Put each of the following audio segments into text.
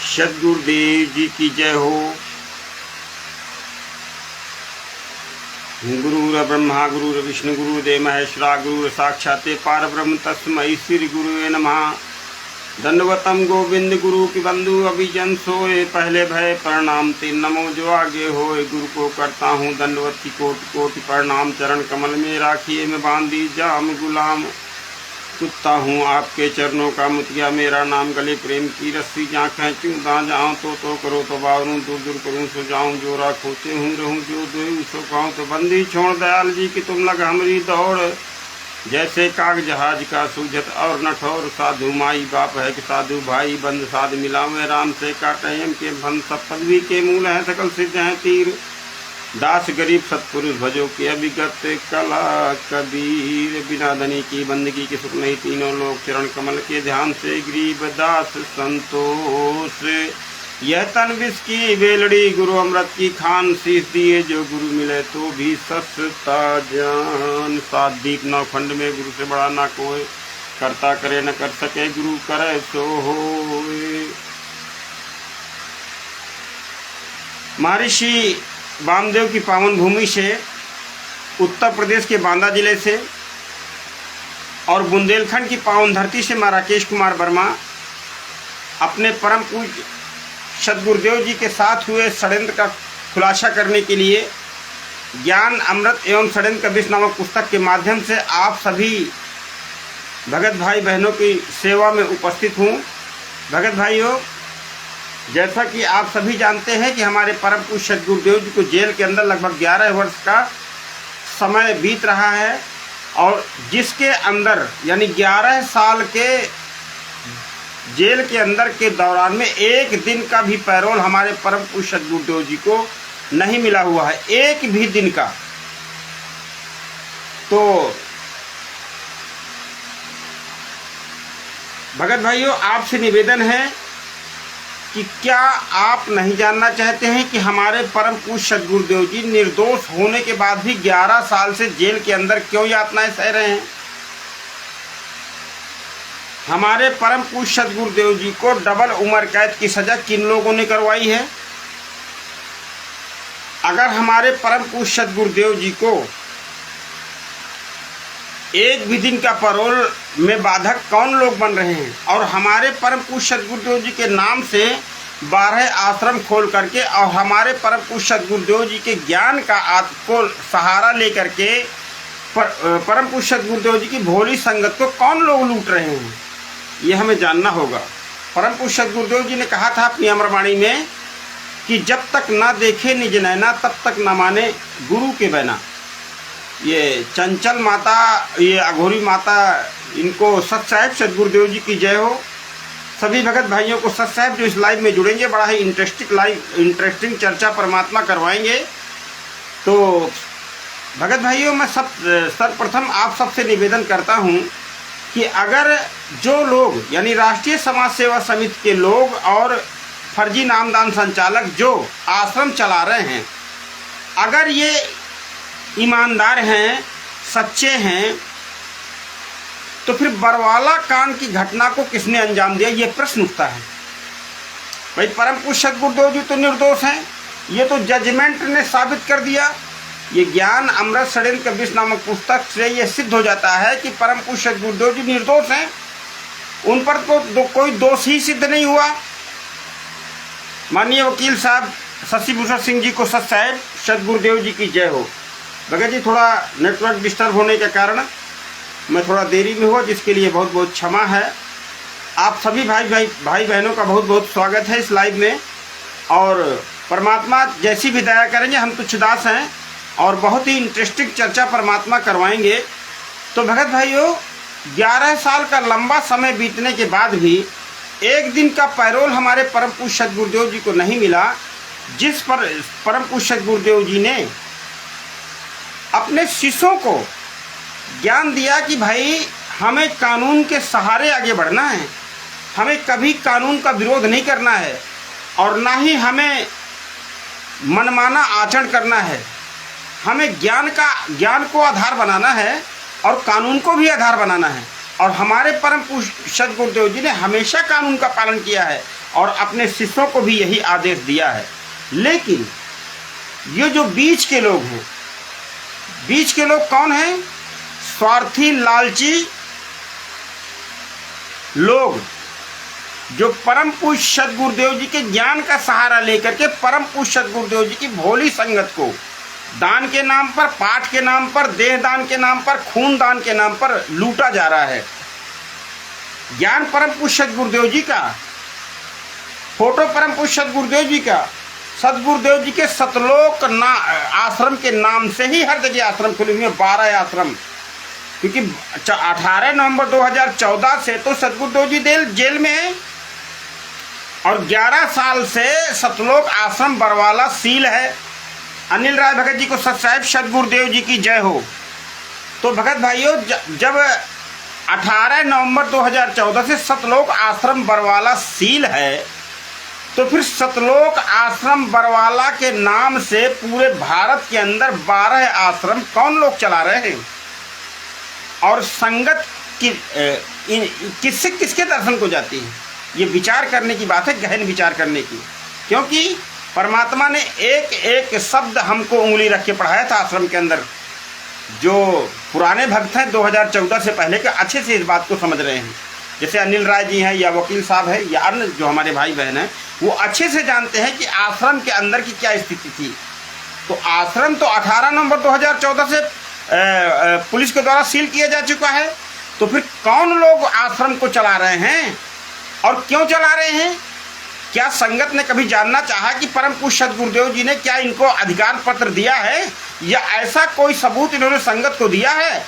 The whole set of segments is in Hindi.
सद्गुरुदेव जी की जय हो। गुरुर ब्रह्मा गुरुर विष्णु गुरुदेव महेश्वरा गुरुर साक्षाते पार ब्रह्म तस्मै श्री गुरुवे नमः। दंडवतम गोविंद गुरु की बंधु अभिजन सोए, पहले भय प्रणाम तीन नमो जो आगे होए। गुरु को करता हूँ दंडवत की कोटि कोटि प्रणाम, चरण कमल में राखिए मैं बांधी जाम गुलाम। कुत्ता हूँ आपके चरणों का मुतिया, मेरा नाम गले प्रेम की रस्सी। जहाँ खींचूँ दा जाऊँ तो करो तो बावरूँ, दूर दूर करूँ सो जाऊँ। जो राखोते हूँ रहूँ जो दो सो कहूँ। तो बंदी छोड़ दयाल जी की तुम लग हमारी दौड़। जैसे काग जहाज का सूझत और नठौर, साधु माई बाप है कि साधु भाई। बंद साध मिला में राम से काटे एम के बंद। सब पदवी के मूल हैं सकल सिद्ध हैं तीर। दास गरीब सतपुरुष भजो के अभिगत कला कबीर। बिना धनी की बंदगी के सुख नहीं तीनों लोग, चरण कमल के ध्यान से गरीब दास संतोष। यह तन विष की बेलड़ी गुरु अमृत की खान, शीश दिए जो गुरु मिले तो भी सस्ता जान। सात दीप नौ खंड में गुरु से बड़ा ना कोई, करता करे न कर सके गुरु करे सो होए। महर्षि वामदेव की पावन भूमि से, उत्तर प्रदेश के बांदा जिले से और बुंदेलखंड की पावन धरती से मैं राकेश कुमार वर्मा अपने परम पूज्य सद्गुरुदेव जी के साथ हुए षड्यंत्र का खुलासा करने के लिए ज्ञान अमृत एवं षड्यंत्र का विष नामक पुस्तक के माध्यम से आप सभी भगत भाई बहनों की सेवा में उपस्थित हूँ। भगत भाइयों, जैसा कि आप सभी जानते हैं कि हमारे परम पूज्य सद्गुरुदेव जी को जेल के अंदर लगभग 11 वर्ष का समय बीत रहा है, और जिसके अंदर यानी 11 साल के जेल के अंदर के दौरान में एक दिन का भी पैरोल हमारे परम पूज्य सद्गुरुदेव जी को नहीं मिला हुआ है, एक भी दिन का। तो भगत भाइयों, आपसे निवेदन है कि क्या आप नहीं जानना चाहते हैं कि हमारे परम पूज्य सद्गुरुदेव जी निर्दोष होने के बाद भी 11 साल से जेल के अंदर क्यों यातनाएं सह रहे हैं? हमारे परम पूज्य सद्गुरुदेव जी को डबल उम्र कैद की सजा किन लोगों ने करवाई है? अगर हमारे परम पूज्य सद्गुरुदेव जी को एक भी दिन का पैरोल में बाधक कौन लोग बन रहे हैं? और हमारे परम पूज्य सद्गुरुदेव जी के नाम से 12 आश्रम खोल करके और हमारे परम पूज्य सद्गुरुदेव जी के ज्ञान का को सहारा लेकर के परम पूज्य सद्गुरुदेव जी की भोली संगत को कौन लोग लूट रहे हैं, ये हमें जानना होगा। परम पूज्य सद्गुरुदेव जी ने कहा था अपनी अमरवाणी में कि जब तक ना देखे निज नैना तब तक ना माने गुरु के बहना। ये चंचल माता, ये अघोरी माता, इनको सत साहिब सद्गुरुदेव जी की जय हो। सभी भगत भाइयों को सत साहिब जो इस लाइव में जुड़ेंगे, बड़ा ही इंटरेस्टिंग चर्चा परमात्मा करवाएंगे। तो भगत भाइयों, मैं सर्वप्रथम आप सबसे निवेदन करता हूं कि अगर जो लोग यानी राष्ट्रीय समाज सेवा समिति के लोग और फर्जी नामदान संचालक जो आश्रम चला रहे हैं, अगर ये ईमानदार हैं, सच्चे हैं, तो फिर बरवाला कांड की घटना को किसने अंजाम दिया, ये प्रश्न उठता है। भाई, परम पूज्य सद्गुरुदेव जी तो निर्दोष हैं, ये तो जजमेंट ने साबित कर दिया। ये ज्ञान अमृत षड्यंत्र का विष नामक पुस्तक से ये सिद्ध हो जाता है कि परम पूज्य सद्गुरुदेव जी निर्दोष हैं, उन पर तो कोई दोष ही सिद्ध नहीं हुआ। माननीय वकील साहब शशि भूषण सिंह जी को सत साहिब सद्गुरुदेव जी की जय हो। भगत जी, थोड़ा नेटवर्क डिस्टर्ब होने के कारण मैं थोड़ा देरी में हुआ, जिसके लिए बहुत बहुत क्षमा है। आप सभी भाई बहनों का बहुत बहुत स्वागत है इस लाइव में। और परमात्मा जैसी भी दया करेंगे, हम तुच्छ दास हैं और बहुत ही इंटरेस्टिंग चर्चा परमात्मा करवाएंगे। तो भगत भाइयों, 11 साल का लंबा समय बीतने के बाद भी एक दिन का पैरोल हमारे परम पूज्य सद्गुरुदेव जी को नहीं मिला, जिस पर परम पूज्य सद्गुरुदेव जी ने अपने शिष्यों को ज्ञान दिया कि भाई, हमें कानून के सहारे आगे बढ़ना है, हमें कभी कानून का विरोध नहीं करना है और ना ही हमें मनमाना आचरण करना है। हमें ज्ञान को आधार बनाना है और कानून को भी आधार बनाना है। और हमारे परम पूज्य सद्गुरुदेव जी ने हमेशा कानून का पालन किया है और अपने शिष्यों को भी यही आदेश दिया है। लेकिन ये जो बीच के लोग हैं, बीच के लोग कौन हैं? स्वार्थी, लालची लोग, जो परम पूज्य सद्गुरुदेव जी के ज्ञान का सहारा लेकर के परम पूज्य सद्गुरुदेव जी की भोली संगत को दान के नाम पर, पाठ के नाम पर, देह दान के नाम पर, खून दान के नाम पर लूटा जा रहा है। ज्ञान परम पूज्य सद्गुरुदेव जी का, फोटो परम पूज्य सद्गुरुदेव जी का, सद्गुरुदेव जी के सतलोक आश्रम के नाम से ही हर जगह आश्रम खुले हुए, 12 आश्रम। क्योंकि 18 नवंबर 2014 से तो सद्गुरुदेव जी जेल में है और 11 साल से सतलोक आश्रम बरवाला सील है। अनिल राय भगत जी को सत सद्गुरुदेव जी की जय हो। तो भगत भाइयों, जब 18 नवंबर 2014 से सतलोक आश्रम बरवाला सील है, तो फिर सतलोक आश्रम बरवाला के नाम से पूरे भारत के अंदर 12 आश्रम कौन लोग चला रहे हैं? और संगत की किससे किसके दर्शन को जाती है? ये विचार करने की बात है, गहन विचार करने की। क्योंकि परमात्मा ने एक एक शब्द हमको उंगली रख के पढ़ाया था आश्रम के अंदर। जो पुराने भक्त हैं 2014 से पहले के, अच्छे से इस बात को समझ रहे हैं। जैसे अनिल राय जी हैं या वकील साहब हैं या अन्य जो हमारे भाई बहन हैं, वो अच्छे से जानते हैं कि आश्रम के अंदर की क्या स्थिति थी। तो आश्रम तो 18 नवंबर 2014 से पुलिस के द्वारा सील किया जा चुका है। तो फिर कौन लोग आश्रम को चला रहे हैं और क्यों चला रहे हैं? क्या संगत ने कभी जानना चाहा कि परम पूज्य सद्गुरुदेव जी ने क्या इनको अधिकार पत्र दिया है, या ऐसा कोई सबूत इन्होंने संगत को दिया है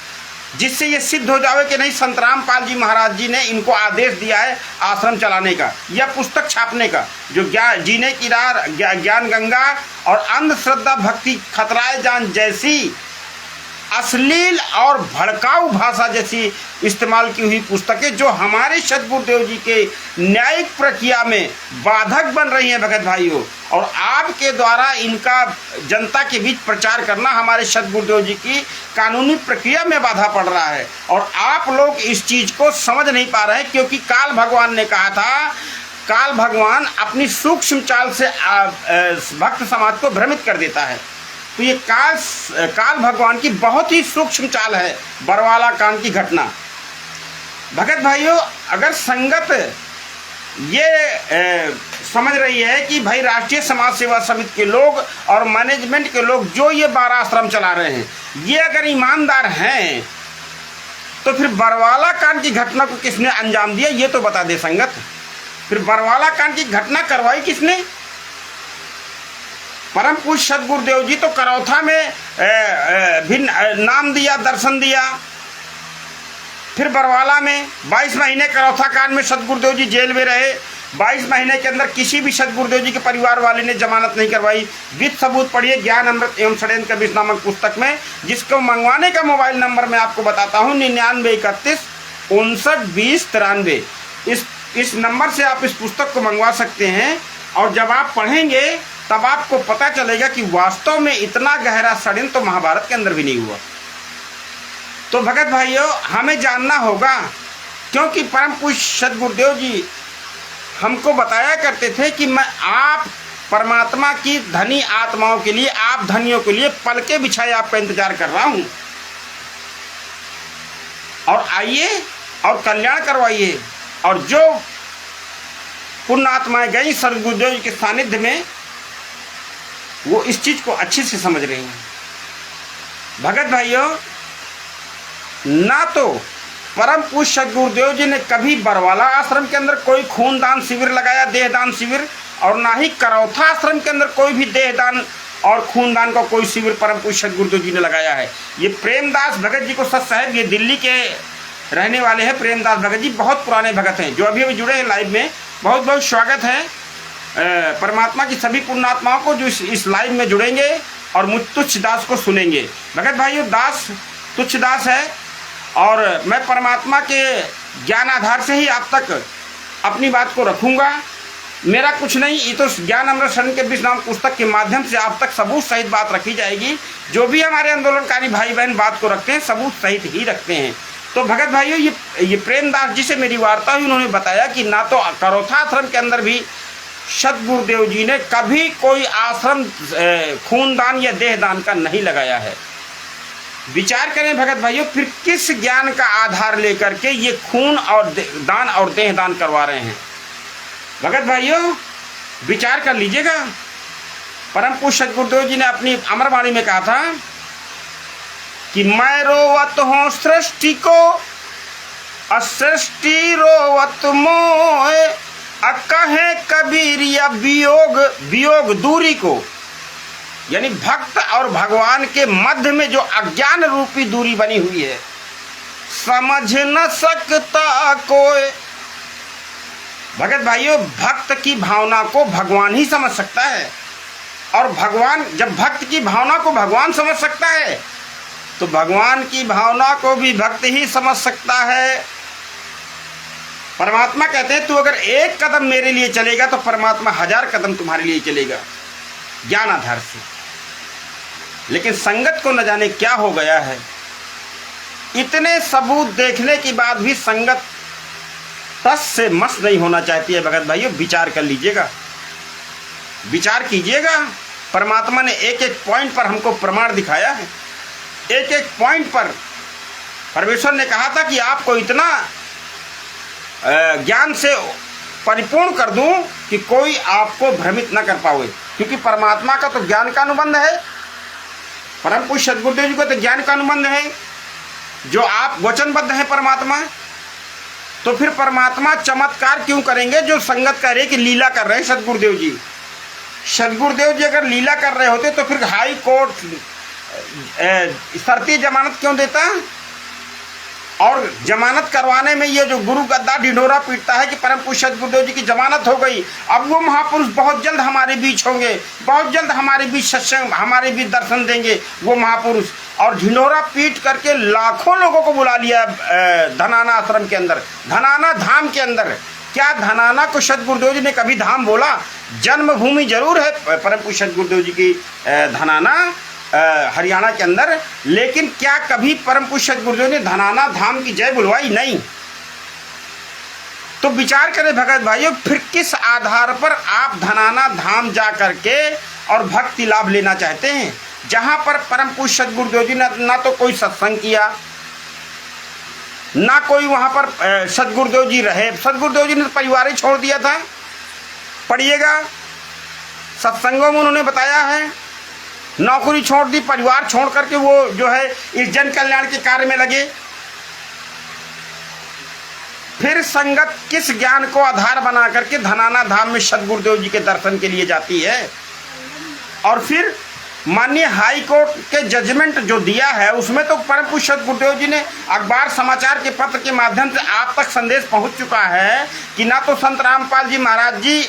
जिससे ये सिद्ध हो जावे कि नहीं संत रामपाल जी महाराज जी ने इनको आदेश दिया है आश्रम चलाने का या पुस्तक छापने का, जो जीने की राह, ज्ञान गंगा और अंधश्रद्धा भक्ति खतराए जान जैसी अश्लील और भड़काऊ भाषा जैसी इस्तेमाल की हुई पुस्तकें जो हमारे सद्गुरुदेव जी के न्यायिक प्रक्रिया में बाधक बन रही हैं भगत भाइयों, और आपके द्वारा इनका जनता के बीच प्रचार करना हमारे सद्गुरुदेव जी की कानूनी प्रक्रिया में बाधा पड़ रहा है। और आप लोग इस चीज़ को समझ नहीं पा रहे हैं, क्योंकि काल भगवान ने कहा था, काल भगवान अपनी सूक्ष्म चाल से भक्त समाज को भ्रमित कर देता है। तो ये काल भगवान की बहुत ही सूक्ष्म चाल है बरवाला कांड की घटना। भगत भाइयों, अगर संगत ये समझ रही है कि भाई राष्ट्रीय समाज सेवा समिति के लोग और मैनेजमेंट के लोग जो ये 12 आश्रम चला रहे हैं, ये अगर ईमानदार हैं, तो फिर बरवाला कांड की घटना को किसने अंजाम दिया ये तो बता दे संगत। फिर बरवाला कांड की घटना करवाई किसने? परम पूज्य सद्गुरुदेव जी तो करौथा में भी नाम दिया, दर्शन दिया। फिर बरवाला में 22 महीने करौथा कांड में सद्गुरुदेव जी जेल में रहे। 22 महीने के अंदर किसी भी सद्गुरुदेव जी के परिवार वाले ने जमानत नहीं करवाई। विद सबूत पढ़िए ज्ञान अमृत एवं षड्यंत्र का विष नामक पुस्तक में, जिसको मंगवाने का मोबाइल नंबर मैं आपको बताता हूँ 99 31 59 20 93। इस नंबर से आप इस पुस्तक को मंगवा सकते हैं। और जब आप पढ़ेंगे तब आपको पता चलेगा कि वास्तव में इतना गहरा षड्यंत्र तो महाभारत के अंदर भी नहीं हुआ। तो भगत भाइयों, हमें जानना होगा, क्योंकि परम पूज्य सद्गुरुदेव जी हमको बताया करते थे कि मैं आप परमात्मा की धनी आत्माओं के लिए, आप धनियों के लिए पलके बिछाए आपका इंतजार कर रहा हूं, और आइए और कल्याण करवाइए। और जो पुण्य आत्माएं गई सद्गुरुदेव जी के सानिध्य में, वो इस चीज को अच्छे से समझ रही हैं। भगत भाइयों, ना तो परम पूज्य सद्गुरुदेव जी ने कभी बरवाला आश्रम के अंदर कोई खून दान शिविर लगाया, देह दान शिविर, और ना ही करौथा आश्रम के अंदर कोई भी देह दान और खून दान का कोई शिविर परम पूज्य सद्गुरुदेव जी ने लगाया है। ये प्रेमदास भगत जी को सत साहेब, ये दिल्ली के रहने वाले हैं प्रेमदास भगत जी, बहुत पुराने भगत हैं, जो अभी अभी जुड़े हैं लाइव में। बहुत बहुत स्वागत है परमात्मा की सभी पुण्यात्माओं को जो इस लाइव में जुड़ेंगे और मुझ तुच्छ दास को सुनेंगे। भगत भाइयों, दास तुच्छ दास है, और मैं परमात्मा के ज्ञान आधार से ही आप तक अपनी बात को रखूँगा। मेरा कुछ नहीं, ये तो ज्ञान अमृत शरण के विष नाम पुस्तक के माध्यम से आप तक सबूत सहित बात रखी जाएगी। जो भी हमारे आंदोलनकारी भाई बहन बात को रखते हैं, सबूत सहित ही रखते हैं। तो भगत भाइयों, ये प्रेमदास जी से मेरी वार्ता हुई, उन्होंने बताया कि ना तो करोथा आश्रम के अंदर भी सदगुरुदेव जी ने कभी कोई आश्रम खूनदान या देहदान का नहीं लगाया है। विचार करें भगत भाइयों, फिर किस ज्ञान का आधार लेकर के ये खून और दान और देहदान करवा रहे हैं? भगत भाइयों विचार कर लीजिएगा। परम पूज्य सदगुरुदेव जी ने अपनी अमरवाणी में कहा था कि मैं रोवत हूँ सृष्टि को, असृष्टि रोवत मोए, कहे कबीर या वियोग वियोग दूरी को। यानी भक्त और भगवान के मध्य में जो अज्ञान रूपी दूरी बनी हुई है, समझ न सकता कोई। भगत भाइयों, भक्त की भावना को भगवान ही समझ सकता है, और भगवान जब भक्त की भावना को भगवान समझ सकता है तो भगवान की भावना को भी भक्त ही समझ सकता है। परमात्मा कहते हैं तू अगर एक कदम मेरे लिए चलेगा तो परमात्मा 1000 कदम तुम्हारे लिए चलेगा, ज्ञान आधार से। लेकिन संगत को न जाने क्या हो गया है, इतने सबूत देखने के बाद भी संगत तस से मस नहीं होना चाहती है। भगत भाइयों विचार कर लीजिएगा, विचार कीजिएगा। परमात्मा ने एक एक पॉइंट पर हमको प्रमाण दिखाया है। एक एक पॉइंट पर परमेश्वर ने कहा था कि आपको इतना ज्ञान से परिपूर्ण कर दूं कि कोई आपको भ्रमित न कर पाए, क्योंकि परमात्मा का तो ज्ञान का अनुबंध है। परम पूज्य सदगुरुदेव जी का तो ज्ञान का अनुबंध है, जो आप वचनबद्ध हैं परमात्मा। तो फिर परमात्मा चमत्कार क्यों करेंगे जो संगत कह रहे कि लीला कर रहे हैं सदगुरुदेव जी? सदगुरुदेव जी अगर लीला कर रहे होते तो फिर हाई कोर्ट शर्ती जमानत क्यों देता? और जमानत करवाने में ये जो गुरु गद्दा ढिंढोरा पीटता है कि परम पूज्य सदगुरुदेव जी की जमानत हो गई, अब वो महापुरुष बहुत जल्द हमारे बीच होंगे, बहुत जल्द हमारे बीच सत्संग, हमारे बीच दर्शन देंगे वो महापुरुष, और ढिंढोरा पीट करके लाखों लोगों को बुला लिया धनाना आश्रम के अंदर, धनाना धाम के अंदर। क्या धनाना को सदगुरुदेव जी ने कभी धाम बोला? जन्मभूमि जरूर है परम पूज्य सदगुरुदेव जी की धनाना हरियाणा के अंदर, लेकिन क्या कभी परम पूज्य सदगुरुदेव ने धनाना धाम की जय बुलवाई? नहीं। तो विचार करें भगत भाइयों, फिर किस आधार पर आप धनाना धाम जा करके और भक्ति लाभ लेना चाहते हैं, जहां पर परम पूज्य सदगुरुदेव जी ने ना तो कोई सत्संग किया, ना कोई वहां पर सदगुरुदेव जी रहे। सदगुरुदेव जी ने तो परिवार ही छोड़ दिया था, पढ़िएगा, सत्संगों में उन्होंने बताया है। नौकरी छोड़ दी, परिवार छोड़ करके वो जो है इस जन कल्याण के कार्य में लगे। फिर संगत किस ज्ञान को आधार बना करके धनाना धाम में सदगुरुदेव जी के दर्शन के लिए जाती है? और फिर माननीय हाई कोर्ट के जजमेंट जो दिया है उसमें तो परम पूज्य सदगुरुदेव जी ने अखबार समाचार के पत्र के माध्यम से आप तक संदेश पहुंच चुका है कि ना तो संत रामपाल जी महाराज जी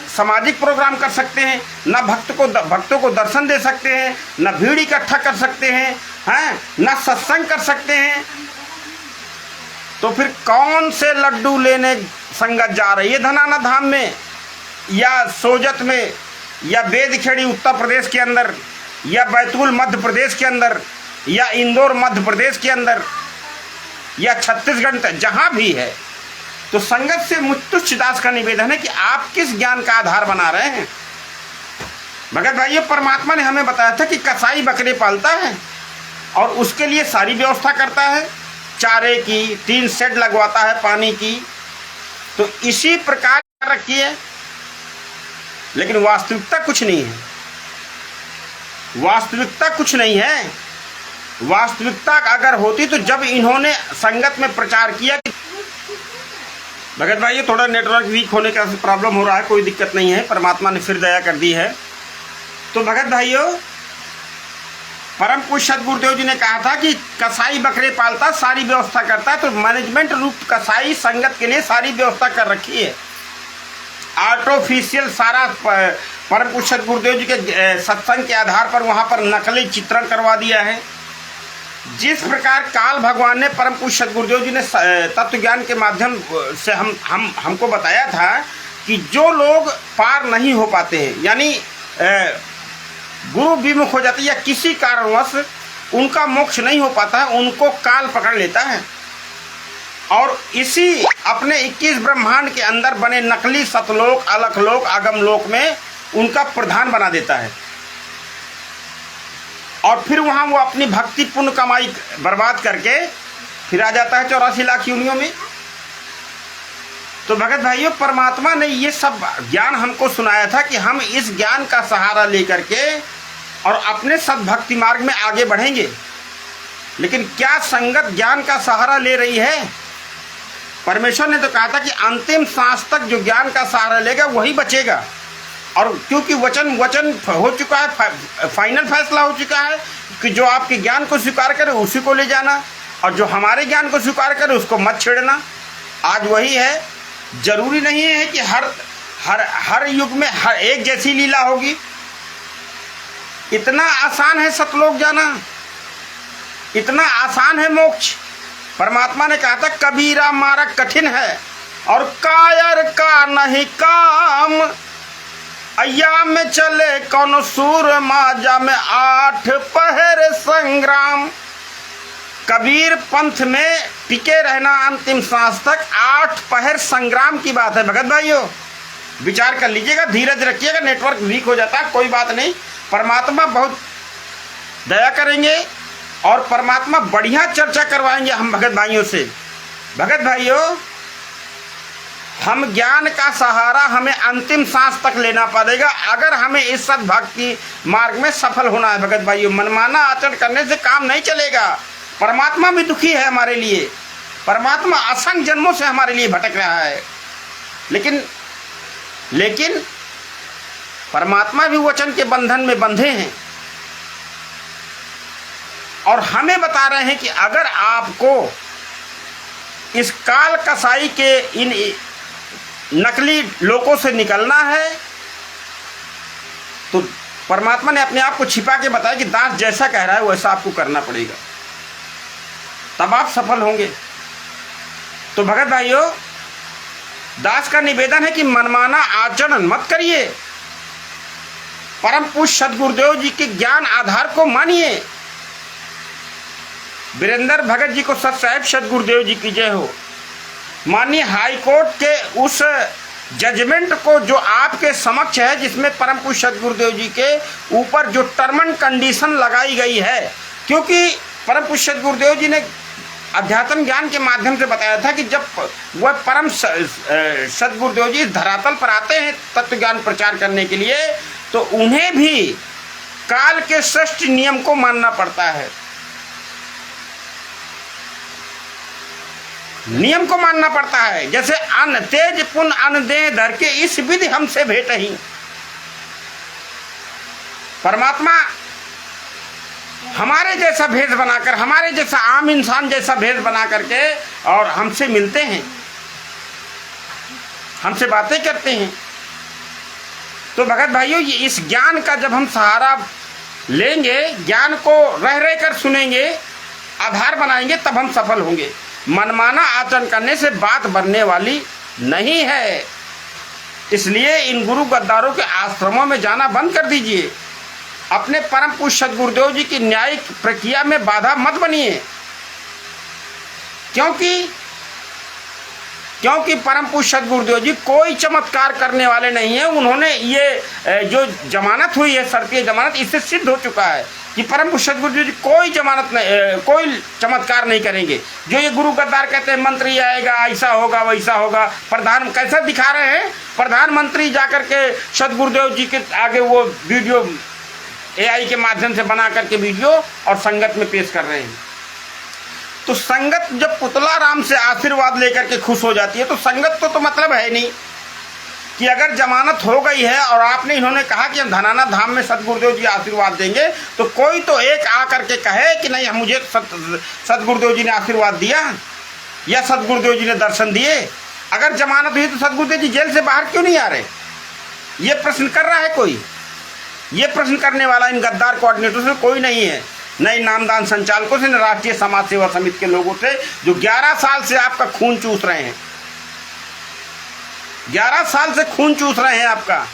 सामाजिक प्रोग्राम कर सकते हैं, ना भक्तों को दर्शन दे सकते हैं, ना भीड़ इकट्ठा कर सकते हैं, ना सत्संग कर सकते हैं। तो फिर कौन से लड्डू लेने संगत जा रही है धनाना धाम में, या सोजत में, या बेदखेड़ी उत्तर प्रदेश के अंदर, या बैतूल मध्य प्रदेश के अंदर, या इंदौर मध्य प्रदेश के अंदर, या छत्तीसगढ़, जहां भी है। तो संगत से मुझ तुच्छदास का निवेदन है कि आप किस ज्ञान का आधार बना रहे हैं? भगत भाइयों, परमात्मा ने हमें बताया था कि कसाई बकरे पालता है और उसके लिए सारी व्यवस्था करता है, चारे की, 3 शेड लगवाता है पानी की। तो इसी प्रकार रखी है, लेकिन वास्तविकता कुछ नहीं है। वास्तविकता कुछ नहीं है। वास्तविकता अगर होती तो जब इन्होंने संगत में प्रचार किया कि भगत भाई, थोड़ा नेटवर्क वीक होने का प्रॉब्लम हो रहा है, कोई दिक्कत नहीं है, परमात्मा ने फिर दया कर दी है। तो भगत भाइयों, परम पूज्य सदगुरुदेव जी ने कहा था कि कसाई बकरे पालता, सारी व्यवस्था करता है। तो मैनेजमेंट रूप कसाई संगत के लिए सारी व्यवस्था कर रखी है, आर्टिफिशियल सारा परम पूज्य सदगुरुदेव जी के सत्संग के आधार पर वहाँ पर नकली चित्रण करवा दिया है। जिस प्रकार काल भगवान ने परम पूज्य सदगुरुदेव जी ने तत्व ज्ञान के माध्यम से हमको बताया था कि जो लोग पार नहीं हो पाते हैं, यानी गुरु विमुख हो जाते हैं, या किसी कारणवश उनका मोक्ष नहीं हो पाता है, उनको काल पकड़ लेता है। इसी अपने 21 ब्रह्मांड के अंदर बने नकली सतलोक, अलखलोक, अगमलोक में उनका प्रधान बना देता है और फिर वहां वो अपनी भक्ति पुण्य कमाई बर्बाद करके फिर आ जाता है 84 लाख योनियों में। तो भगत भाइयों, परमात्मा ने ये सब ज्ञान हमको सुनाया था कि हम इस ज्ञान का सहारा लेकर के और अपने सद्भक्ति मार्ग में आगे बढ़ेंगे। लेकिन क्या संगत ज्ञान का सहारा ले रही है? परमेश्वर ने तो कहा था कि अंतिम सांस तक जो ज्ञान का सहारा लेगा वही बचेगा। और क्योंकि वचन हो चुका है, फाइनल फैसला हो चुका है कि जो आपके ज्ञान को स्वीकार करे उसी को ले जाना और जो हमारे ज्ञान को स्वीकार करे उसको मत छेड़ना। आज वही है। जरूरी नहीं है कि हर युग में हर एक जैसी लीला होगी। इतना आसान है सतलोक जाना, इतना आसान है मोक्ष। परमात्मा ने कहा था कबीरा मार्ग कठिन है और कायर का नहीं काम, अय्याम में चले कौन सूर माजा में 8 पहर संग्राम। कबीर पंथ में टिके रहना अंतिम सांस तक 8 पहर संग्राम की बात है। भगत भाइयों, विचार कर लीजिएगा, धीरज रखिएगा। नेटवर्क वीक हो जाता है, कोई बात नहीं, परमात्मा बहुत दया करेंगे और परमात्मा बढ़िया चर्चा करवाएंगे हम भगत भाइयों से। भगत भाइयों, हम ज्ञान का सहारा हमें अंतिम सांस तक लेना पड़ेगा अगर हमें इस सद्भक्ति मार्ग में सफल होना है। भगत भाइयों, मनमाना आचरण करने से काम नहीं चलेगा। परमात्मा भी दुखी है हमारे लिए, परमात्मा असंख्य जन्मों से हमारे लिए भटक रहा है, लेकिन परमात्मा भी वचन के बंधन में बंधे हैं और हमें बता रहे हैं कि अगर आपको इस काल कसाई के इन नकली लोकों से निकलना है तो परमात्मा ने अपने आप को छिपा के बताया कि दास जैसा कह रहा है वैसा आपको करना पड़ेगा, तब आप सफल होंगे। तो भगत भाइयों, दास का निवेदन है कि मनमाना आचरण मत करिए, परम पूज्य सद्गुरुदेव जी के ज्ञान आधार को मानिए। वीरेंद्र भगत जी को सत साहिब सद्गुरुदेव जी की जय हो। माननीय हाई कोर्ट के उस जजमेंट को जो आपके समक्ष है, जिसमें परम पूज्य सद्गुरुदेव जी के ऊपर जो टर्म एंड कंडीशन लगाई गई है, क्योंकि परम पूज्य सद्गुरुदेव जी ने अध्यात्म ज्ञान के माध्यम से बताया था कि जब वह परम सद्गुरुदेव जी धरातल पर आते हैं तत्व ज्ञान प्रचार करने के लिए, तो उन्हें भी काल के श्रेष्ठ नियम को मानना पड़ता है, नियम को मानना पड़ता है। जैसे अन्न तेज पुन अन्न दे धर के इस विधि हमसे भेंट ही। परमात्मा हमारे जैसा भेष बनाकर, हमारे जैसा आम इंसान जैसा भेष बना करके और हमसे मिलते हैं, हमसे बातें करते हैं। तो भगत भाइयों, ये इस ज्ञान का जब हम सहारा लेंगे, ज्ञान को रह रह कर सुनेंगे, आधार बनाएंगे, तब हम सफल होंगे। मनमाना आचरण करने से बात बनने वाली नहीं है। इसलिए इन गुरु गद्दारों के आश्रमों में जाना बंद कर दीजिए। अपने परम पूज्य सद्गुरुदेव जी की न्यायिक प्रक्रिया में बाधा मत बनिए, क्योंकि परम पूज्य सद्गुरुदेव जी कोई चमत्कार करने वाले नहीं है। उन्होंने ये जो जमानत हुई है, शर्तीय जमानत, इससे सिद्ध हो चुका है कि परम पूज्य सद्गुरुदेव जी कोई जमानत नहीं, कोई चमत्कार नहीं करेंगे। जो ये गुरु गद्दार कहते हैं मंत्री आएगा, ऐसा होगा वैसा होगा, प्रधान कैसा दिखा रहे हैं, प्रधानमंत्री जाकर के सद्गुरुदेव जी के आगे वो वीडियो AI के माध्यम से बना करके वीडियो और संगत में पेश कर रहे हैं। तो संगत जब पुतला राम से आशीर्वाद लेकर के खुश हो जाती है, तो संगत तो मतलब है नहीं कि अगर जमानत हो गई है और आपने, इन्होंने कहा कि हम धनाना धाम में सद्गुरुदेव जी आशीर्वाद देंगे, तो कोई तो एक आ करके कहे कि नहीं, मुझे सद्गुरुदेव जी ने आशीर्वाद दिया या सद्गुरुदेव जी ने दर्शन दिए। अगर जमानत हुई तो सद्गुरुदेव जी जेल से बाहर क्यों नहीं आ रहे? ये प्रश्न कर रहा है कोई? ये प्रश्न करने वाला इन गद्दार कोऑर्डिनेटर से कोई नहीं है, न इन नामदान संचालकों से, न राष्ट्रीय समाज सेवा समिति के लोगों से, जो 11 साल से आपका खून चूस रहे हैं। 11 साल से खून चूस रहे हैं आपका।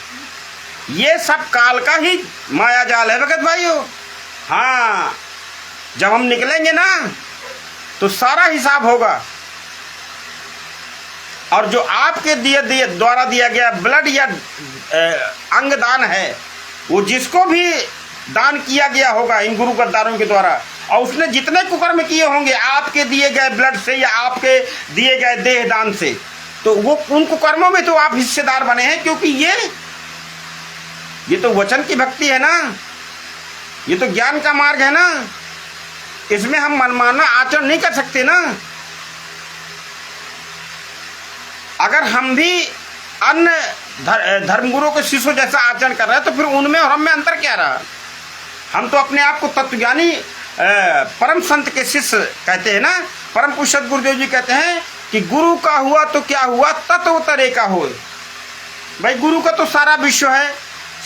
ये सब काल का ही माया जाल है भगत भाइयों। हाँ, जब हम निकलेंगे ना तो सारा हिसाब होगा। और जो आपके द्वारा दिया गया ब्लड या अंग दान है, वो जिसको भी दान किया गया होगा इन गुरु गद्दारों के द्वारा, और उसने जितने कुकर्म किए होंगे आपके दिए गए ब्लड से या आपके दिए गए देह दान से, तो वो उन कुकर्मों में तो आप हिस्सेदार बने हैं, क्योंकि ये तो वचन की भक्ति है ना, ये तो ज्ञान का मार्ग है ना, इसमें हम मनमाना आचरण नहीं कर सकते ना। अगर हम भी अन्य धर्मगुरुओं के शिष्यों जैसा आचरण कर रहे हैं तो फिर उनमें और हम में अंतर क्या रहा। हम तो अपने आप को तत्वज्ञानी परम संत के शिष्य कहते हैं ना। परम पूज्य गुरुदेव जी कहते हैं कि गुरु का हुआ तो क्या हुआ, तत्व तरे का हो। भाई गुरु का तो सारा विश्व है,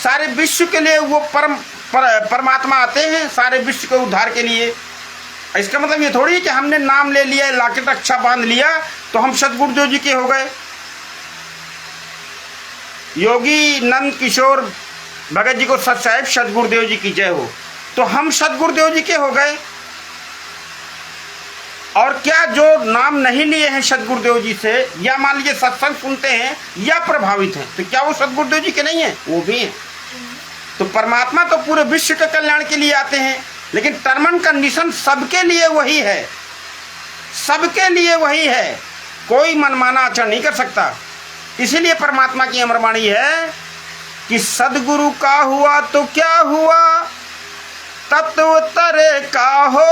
सारे विश्व के लिए वो परमात्मा आते हैं, सारे विश्व के उद्धार के लिए। इसका मतलब ये थोड़ी है कि हमने नाम ले लिया, लाकेट रक्षा बांध लिया तो हम सदगुरुदेव जी के हो गए। योगी नंद किशोर भगत जी को सत साहिब सदगुरुदेव जी की जय हो, तो हम सदगुरुदेव जी के हो गए। और क्या जो नाम नहीं लिए हैं सदगुरुदेव जी से, या मान लीजिए सत्संग सुनते हैं या प्रभावित हैं, तो क्या वो सदगुरुदेव जी के नहीं हैं? वो भी हैं। तो परमात्मा तो पूरे विश्व के कल्याण के लिए आते हैं, लेकिन टर्म एंड कंडीशन सबके लिए वही है, सबके लिए वही है। कोई मनमाना आचरण नहीं कर सकता। इसीलिए परमात्मा की अमरवाणी है कि सदगुरु का हुआ तो क्या हुआ, तत्व तरे का हो।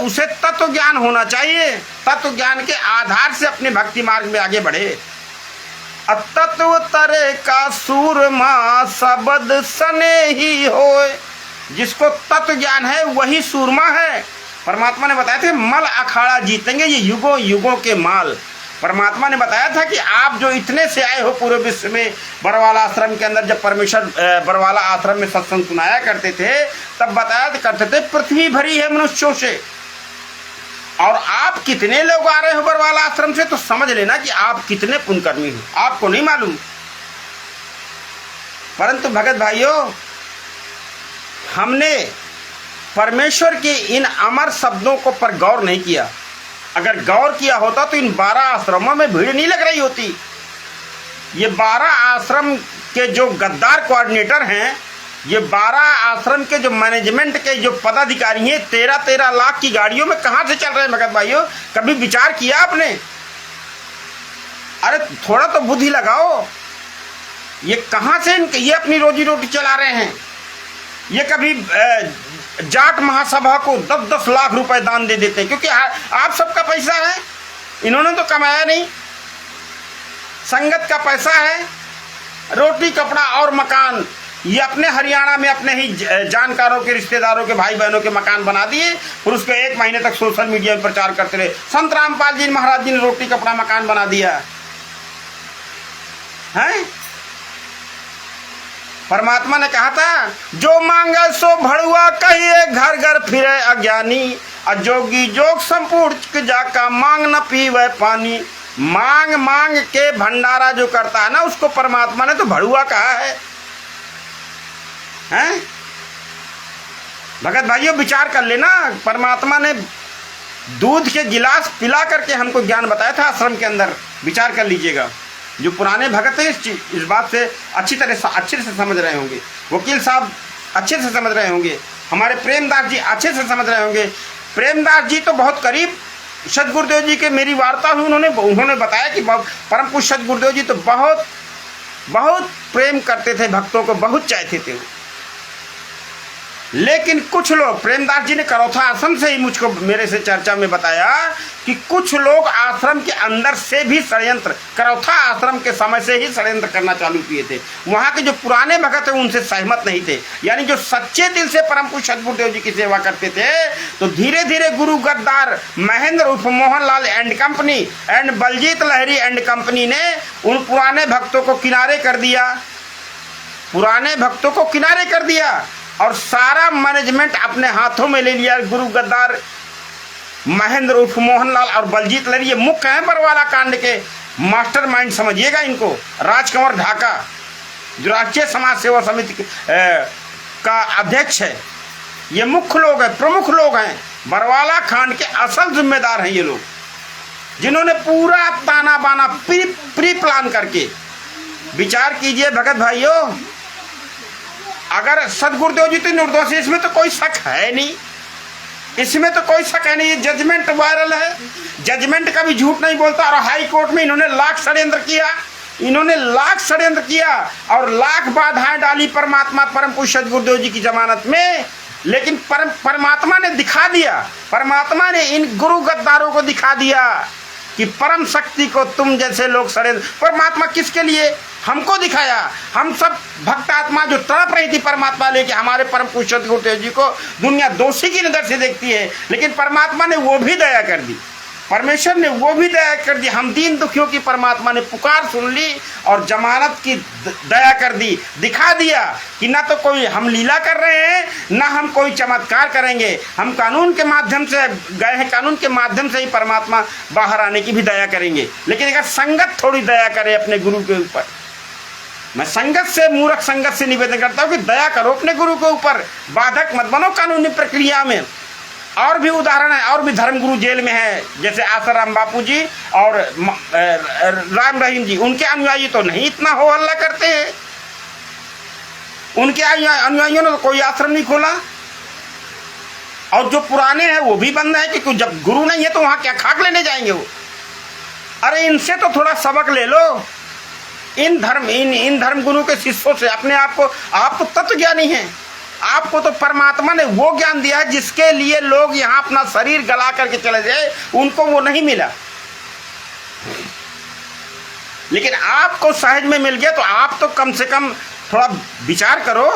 उसे तत्व ज्ञान होना चाहिए, तत्व ज्ञान के आधार से अपने भक्ति मार्ग में आगे बढ़े। तत्व तरे का सूरमा शब्द सने ही हो। जिसको तत्व ज्ञान है वही सूरमा है। परमात्मा ने बताया था मल अखाड़ा जीतेंगे ये युगों युगों के माल। परमात्मा ने बताया था कि आप जो इतने से आए हो पूरे विश्व में, बरवाला आश्रम के अंदर जब परमेश्वर बरवाला आश्रम में सत्संग सुनाया करते थे तब बताया करते थे पृथ्वी भरी है मनुष्यों से, और आप कितने लोग आ रहे हो बरवाला आश्रम से, तो समझ लेना कि आप कितने पुण्यकर्मी हो, आपको नहीं मालूम। परंतु भगत भाइयों, हमने परमेश्वर के इन अमर शब्दों को पर गौर नहीं किया। अगर गौर किया होता तो इन 12 आश्रमों में भीड़ नहीं लग रही होती। ये 12 आश्रम के जो गद्दार कोऑर्डिनेटर हैं, ये 12 आश्रम के जो मैनेजमेंट के जो पदाधिकारी हैं, 13-13 लाख की गाड़ियों में कहाँ से चल रहे हैं भगत भाइयों? कभी विचार किया आपने? अरे थोड़ा तो बुद्धि लगाओ। ये कहाँ से ये अपनी रोजी रोटी चला रहे हैं? ये कभी जाट महासभा को 10-10 लाख रुपए दान दे देते हैं, क्योंकि आप सबका पैसा है, इन्होंने तो कमाया नहीं। संगत का पैसा है, रोटी कपड़ा और मकान ये अपने हरियाणा में अपने ही जानकारों के रिश्तेदारों के भाई बहनों के मकान बना दिए, फिर उसको 1 महीने तक सोशल मीडिया में प्रचार करते रहे। संत रामपाल जी महाराज जी ने रोटी कपड़ा मकान बना दिया है। परमात्मा ने कहा था जो मांगे सो भड़ुआ कहिए, घर घर फिरे अज्ञानी, अजोगी जोग संपूर्ण जाका मांग न पीवे पानी। मांग मांग के भंडारा जो करता है ना, उसको परमात्मा ने तो भड़ुआ कहा है। हैं? भगत भाइयों विचार कर लेना, परमात्मा ने दूध के गिलास पिला करके हमको ज्ञान बताया था आश्रम के अंदर। विचार कर लीजिएगा। जो पुराने भगत हैं इस बात से अच्छे से समझ रहे होंगे। वकील साहब अच्छे से समझ रहे होंगे, हमारे प्रेमदास जी अच्छे से समझ रहे होंगे। प्रेमदास जी तो बहुत करीब सदगुरुदेव जी के मेरी वार्ता हुई, उन्होंने बताया कि परम पूज्य सदगुरुदेव जी तो बहुत बहुत प्रेम करते थे, भक्तों को बहुत चाहते थे। लेकिन कुछ लोग, प्रेमदास जी ने करौथा आश्रम से ही मुझको मेरे से चर्चा में बताया कि कुछ लोग आश्रम के अंदर से भी षड्यंत्र, करौथा आश्रम के समय से ही षड्यंत्र करना चालू किए थे। वहाँ के जो पुराने भगत हैं उनसे सहमत नहीं थे, यानी जो सच्चे दिल से परम पूज्य सदगुरुदेव जी की सेवा करते थे। तो धीरे धीरे गुरु गद्दार महेंद्र उर्फ Mohanlal and company and Baljeet Lahiri and company ने उन पुराने भक्तों को किनारे कर दिया, पुराने भक्तों को किनारे कर दिया और सारा मैनेजमेंट अपने हाथों में ले लिया। गुरु गद्दार महेंद्र उर्फ मोहनलाल और बलजीत लहरी ये मुख्य हैं बरवाला कांड के मास्टरमाइंड, समझिएगा इनको। राजकंवर ढाका जो राष्ट्रीय समाज सेवा समिति का अध्यक्ष है, ये मुख्य लोग हैं, प्रमुख लोग हैं, बरवाला कांड के असल जिम्मेदार हैं ये लोग। जिन्होंने पूरा ताना बाना प्री प्लान करके, विचार कीजिए भगत भाइयों, अगर सदगुरुदेव जी तो निर्दोष, इसमें तो कोई शक है नहीं, इसमें तो कोई शक है नहीं। ये जजमेंट वायरल है, जजमेंट का भी झूठ नहीं बोलता। और हाई कोर्ट में इन्होंने लाख षड्यंत्र किया, इन्होंने लाख षड्यंत्र किया और लाख बाधाएं डाली परमात्मा परम पूज्य सदगुरुदेव जी की जमानत में। लेकिन परमात्मा ने दिखा दिया, परमात्मा ने इन गुरु गद्दारों को दिखा दिया कि परम शक्ति को तुम जैसे लोग षड्यंत्र, परमात्मा किसके लिए हमको दिखाया। हम सब भक्त आत्मा जो तड़प रही थी परमात्मा लेके, हमारे परम पूज्य सदगुरुदेव जी को दुनिया दोषी की नजर से देखती है, लेकिन परमात्मा ने वो भी दया कर दी, परमेश्वर ने वो भी दया कर दी। हम दीन दुखियों की परमात्मा ने पुकार सुन ली और जमानत की दया कर दी, दिखा दिया कि ना तो कोई हम लीला कर रहे हैं, ना हम कोई चमत्कार करेंगे, हम कानून के माध्यम से गए हैं, कानून के माध्यम से ही परमात्मा बाहर आने की भी दया करेंगे। लेकिन अगर संगत थोड़ी दया करे अपने गुरु के ऊपर, मैं संगत से, मूर्ख संगत से निवेदन करता हूँ कि दया करो अपने गुरु के ऊपर, बाधक मत बनो कानूनी प्रक्रिया में। और भी उदाहरण है, और भी धर्मगुरु जेल में है, जैसे आसाराम बापू जी और राम रहीम जी। उनके अनुयायी तो नहीं इतना हो हल्ला करते हैं, उनके अनुयायियों ने तो कोई आश्रम नहीं खोला, और जो पुराने हैं वो भी बंद है कि जब गुरु नहीं है तो वहां क्या खाक लेने जाएंगे वो। अरे इनसे तो थोड़ा सबक ले लो, इन धर्म गुरु के शिष्यों से। अपने आप को, आप तो तत्व ज्ञानी हैं, आपको तो परमात्मा ने वो ज्ञान दिया है जिसके लिए लोग यहाँ अपना शरीर गला करके चले जाए, उनको वो नहीं मिला। लेकिन आपको सहज में मिल गया, तो आप तो कम से कम थोड़ा विचार करो,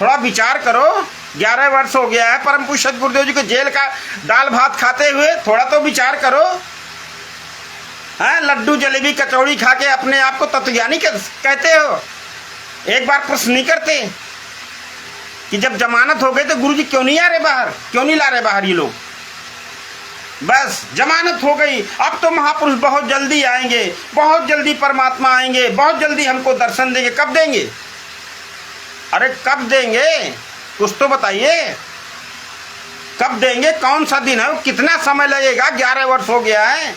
थोड़ा विचार करो। 11 वर्ष हो गया है परम पूज्य सदगुरुदेव जी को जेल का दाल भात खाते हुए, थोड़ा तो विचार करो। हाँ, लड्डू जलेबी कचौड़ी खा के अपने आप को तत्वज्ञानी कहते हो। एक बार प्रश्न नहीं करते कि जब जमानत हो गई तो गुरुजी क्यों नहीं आ रहे बाहर, क्यों नहीं ला रहे बाहर ये लोग? बस जमानत हो गई, अब तो महापुरुष बहुत जल्दी आएंगे, बहुत जल्दी परमात्मा आएंगे, बहुत जल्दी हमको दर्शन देंगे। कब देंगे? अरे कब देंगे, कुछ तो बताइए, कब देंगे? कौन सा दिन है, कितना समय लगेगा? 11 वर्ष हो गया है।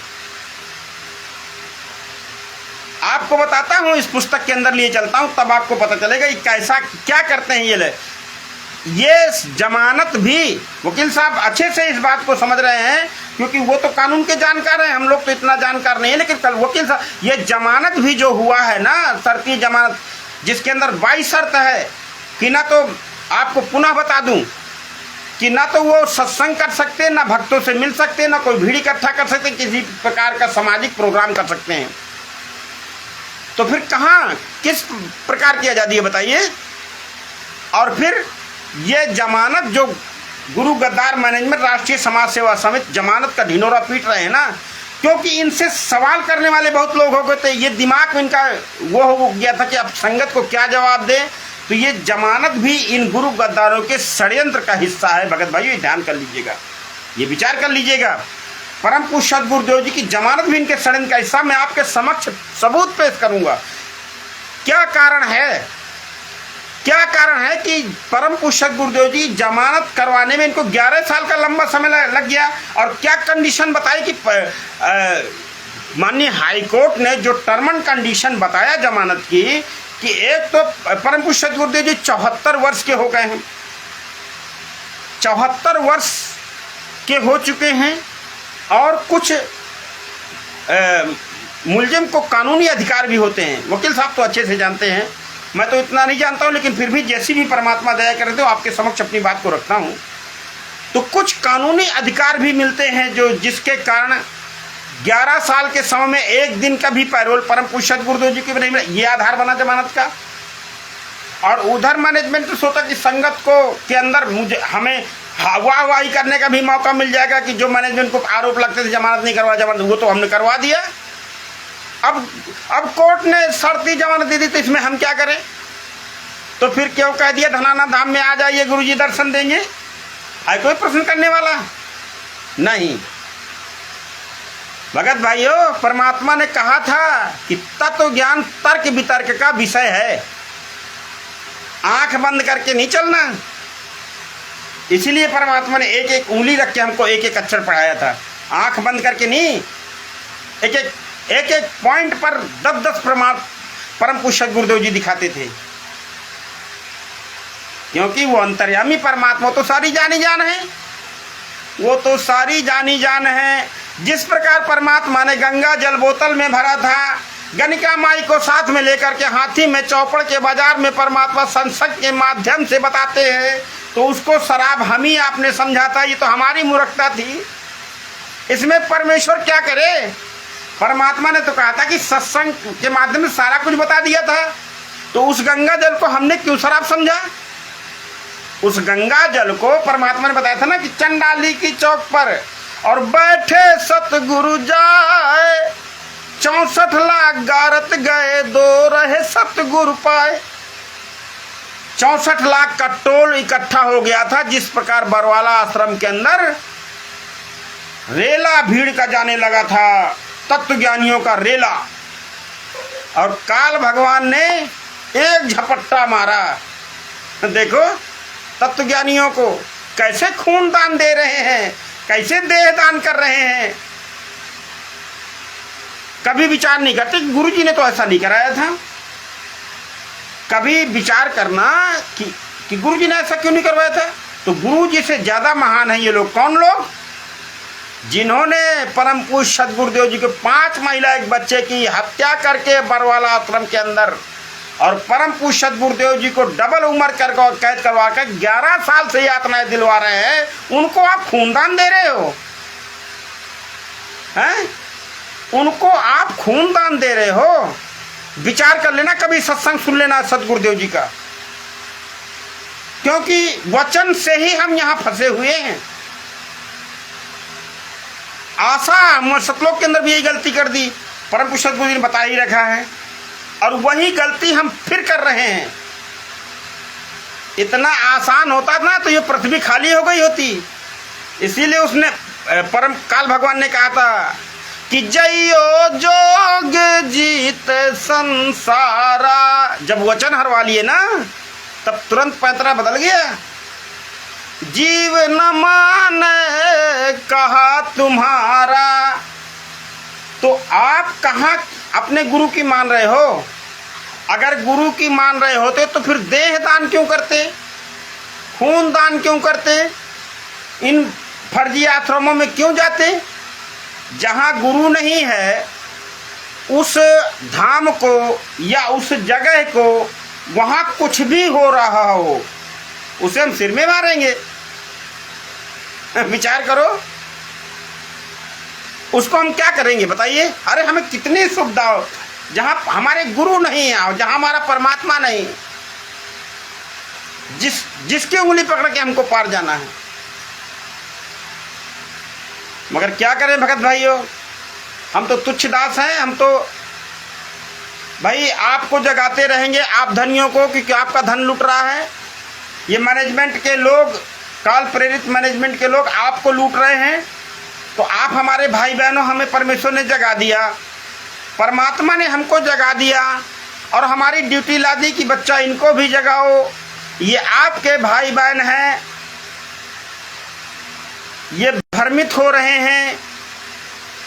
आपको बताता हूँ, इस पुस्तक के अंदर लिए चलता हूँ, तब आपको पता चलेगा ये कैसा क्या करते हैं ये जमानत भी। वकील साहब अच्छे से इस बात को समझ रहे हैं, क्योंकि वो तो कानून के जानकार हैं, हम लोग तो इतना जानकार नहीं है। लेकिन कल वकील साहब, ये जमानत भी जो हुआ है ना, शर्ती जमानत, जिसके अंदर 22 शर्त है कि ना तो आपको पुनः बता दूं कि ना तो वो सत्संग कर सकते, ना भक्तों से मिल सकते, ना कोई भीड़ इकट्ठा कर सकते, किसी प्रकार का सामाजिक प्रोग्राम कर सकते हैं। तो फिर कहाँ, किस प्रकार की आज़ादी है बताइए? और फिर ये जमानत जो गुरु गद्दार मैनेजमेंट राष्ट्रीय समाज सेवा समिति जमानत का ढिंढोरा पीट रहे हैं ना, क्योंकि इनसे सवाल करने वाले बहुत लोग हो गए थे। ये दिमाग में इनका वो हो गया था कि अब संगत को क्या जवाब दें। तो ये जमानत भी इन गुरु गद्दारों के षड्यंत्र का हिस्सा है। भगत भाइयों, ये ध्यान कर लीजिएगा, ये विचार कर लीजिएगा। परम पूज्य सदगुरुदेव जी की जमानत भी इनके षड्यंत्र का हिस्सा। मैं आपके समक्ष सबूत पेश करूंगा। क्या कारण है, क्या कारण है कि परम पूज्य सदगुरुदेव जी जमानत करवाने में इनको 11 साल का लंबा समय लग गया? और क्या कंडीशन बताई कि माननीय हाईकोर्ट ने जो टर्म एंड कंडीशन बताया जमानत की, कि एक तो परम पूज्य सदगुरुदेव जी 74 वर्ष के हो गए हैं, 74 वर्ष के हो चुके हैं, और कुछ मुलजिम को कानूनी अधिकार भी होते हैं। वकील साहब तो अच्छे से जानते हैं, मैं तो इतना नहीं जानता हूँ, लेकिन फिर भी जैसी भी परमात्मा दया करे तो आपके समक्ष अपनी बात को रखता हूँ। तो कुछ कानूनी अधिकार भी मिलते हैं जो जिसके कारण 11 साल के समय में एक दिन का भी पैरोल परम पूज्य सदगुरुदेव जी की नहीं मिला। ये आधार बना जमानत का। और उधर मैनेजमेंट सोचा कि संगत को के अंदर हमें वाहवाही करने का भी मौका मिल जाएगा कि जो मैनेजमेंट को आरोप लगते थे जमानत नहीं करवा, जमानत वो तो हमने करवा दिया। अब कोर्ट ने शर्ती जमानत दे दी, तो इसमें हम क्या करें? तो फिर क्यों कह दिया धनाना धाम में आ जाइए, गुरुजी दर्शन देंगे? है कोई प्रश्न करने वाला? नहीं। भगत भाइयों, परमात्मा ने कहा था कि तत्व ज्ञान तर्क वितर्क का विषय है, आंख बंद करके नहीं चलना। इसीलिए परमात्मा ने एक एक उंगली रख के हमको एक एक अक्षर पढ़ाया था, आंख बंद करके नहीं। एक एक पॉइंट पर 10-10 प्रमाण परम पूज्य सद्गुरुदेव जी दिखाते थे, क्योंकि वो अंतर्यामी परमात्मा तो सारी जानी जान है, वो तो सारी जानी जान है। जिस प्रकार परमात्मा ने गंगा जल बोतल में भरा था, गणिका माई को साथ में लेकर के हाथी में चौपड़ के बाजार में परमात्मा संसद के माध्यम से बताते हैं, तो उसको शराब हम ही आपने समझा था, ये तो हमारी मूर्खता थी। इसमें परमेश्वर क्या करे? परमात्मा ने तो कहा था कि सत्संग के माध्यम से सारा कुछ बता दिया था, तो उस गंगा जल को हमने क्यों शराब समझा? उस गंगा जल को परमात्मा ने बताया था ना कि चंडाली की चौक पर और बैठे सतगुरु जाए, 64 लाख गारत गए, 2 रहे सतगुरु पाए। 64 लाख का टोल इकट्ठा हो गया था। जिस प्रकार बरवाला आश्रम के अंदर रेला भीड़ का जाने लगा था, तत्व ज्ञानियों का रेला, और काल भगवान ने एक झपट्टा मारा। देखो तत्व ज्ञानियों को कैसे खून दान दे रहे हैं, कैसे देह दान कर रहे हैं। कभी विचार नहीं करते कि गुरु जी ने तो ऐसा नहीं कराया था। कभी विचार करना कि गुरु जी ने ऐसा क्यों नहीं करवाया था। तो गुरु जी से ज्यादा महान है ये लोग। कौन लोग? जिन्होंने परम पूज्य सद्गुरुदेव जी के 5 महिला एक बच्चे की हत्या करके बरवाला आश्रम के अंदर, और परम पूज्य सद्गुरुदेव जी को डबल उम्र कैद करवा कर 11 साल से यातनाएं दिलवा रहे हैं, उनको आप खूनदान दे रहे हो हैं? उनको आप खूनदान दे रहे हो। विचार कर लेना, कभी सत्संग सुन लेना सद्गुरुदेव जी का, क्योंकि वचन से ही हम यहां फंसे हुए हैं। आशा सतलोक के अंदर भी यही गलती कर दी, परम पूज्य सद्गुरु जी ने बता ही रखा है, और वही गलती हम फिर कर रहे हैं। इतना आसान होता ना तो ये पृथ्वी खाली हो गई होती। इसीलिए उसने परम काल भगवान ने कहा था कि जइयो जोग जीत संसारा। जब वचन हरवा लिए ना, तब तुरंत पैंतरा बदल गया। जीव न माने कहा तुम्हारा। तो आप कहाँ अपने गुरु की मान रहे हो? अगर गुरु की मान रहे होते तो फिर देह दान क्यों करते, खून दान क्यों करते, इन फर्जी आश्रमों में क्यों जाते? जहाँ गुरु नहीं है उस धाम को या उस जगह को, वहाँ कुछ भी हो रहा हो, उसे हम सिर में मारेंगे। विचार करो, उसको हम क्या करेंगे बताइए? अरे हमें कितनी सुविधा हो, जहां हमारे गुरु नहीं है, जहां हमारा परमात्मा नहीं, जिसकी उंगली पकड़ के हमको पार जाना है। मगर क्या करें भगत भाइयों, हम तो तुच्छ दास हैं। हम तो भाई आपको जगाते रहेंगे, आप धनियों को, क्योंकि आपका धन लुट रहा है। ये मैनेजमेंट के लोग, काल प्रेरित मैनेजमेंट के लोग आपको लूट रहे हैं। तो आप हमारे भाई बहनों, हमें परमेश्वर ने जगा दिया, परमात्मा ने हमको जगा दिया, और हमारी ड्यूटी ला दी कि बच्चा इनको भी जगाओ। ये आपके भाई बहन हैं, ये भ्रमित हो रहे हैं।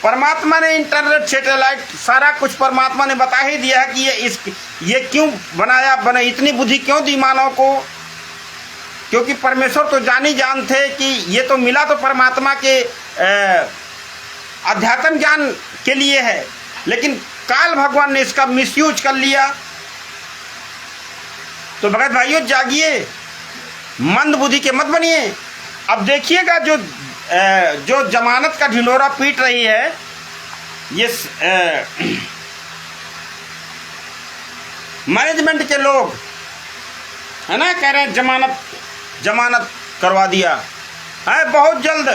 परमात्मा ने इंटरनेट, सैटेलाइट, सारा कुछ परमात्मा ने बता ही दिया है कि ये क्यों बना, इतनी बुद्धि क्यों दी मानव को। क्योंकि परमेश्वर तो जानी जान थे कि ये तो मिला तो परमात्मा के अध्यात्म ज्ञान के लिए है, लेकिन काल भगवान ने इसका मिसयूज कर लिया। तो भगत भाइयों जागिए, मंद बुद्धि के मत बनिए। अब देखिएगा जो जमानत का ढिंढोरा पीट रही है, ये मैनेजमेंट के लोग है ना, कह रहे हैं जमानत करवा दिया है। बहुत जल्द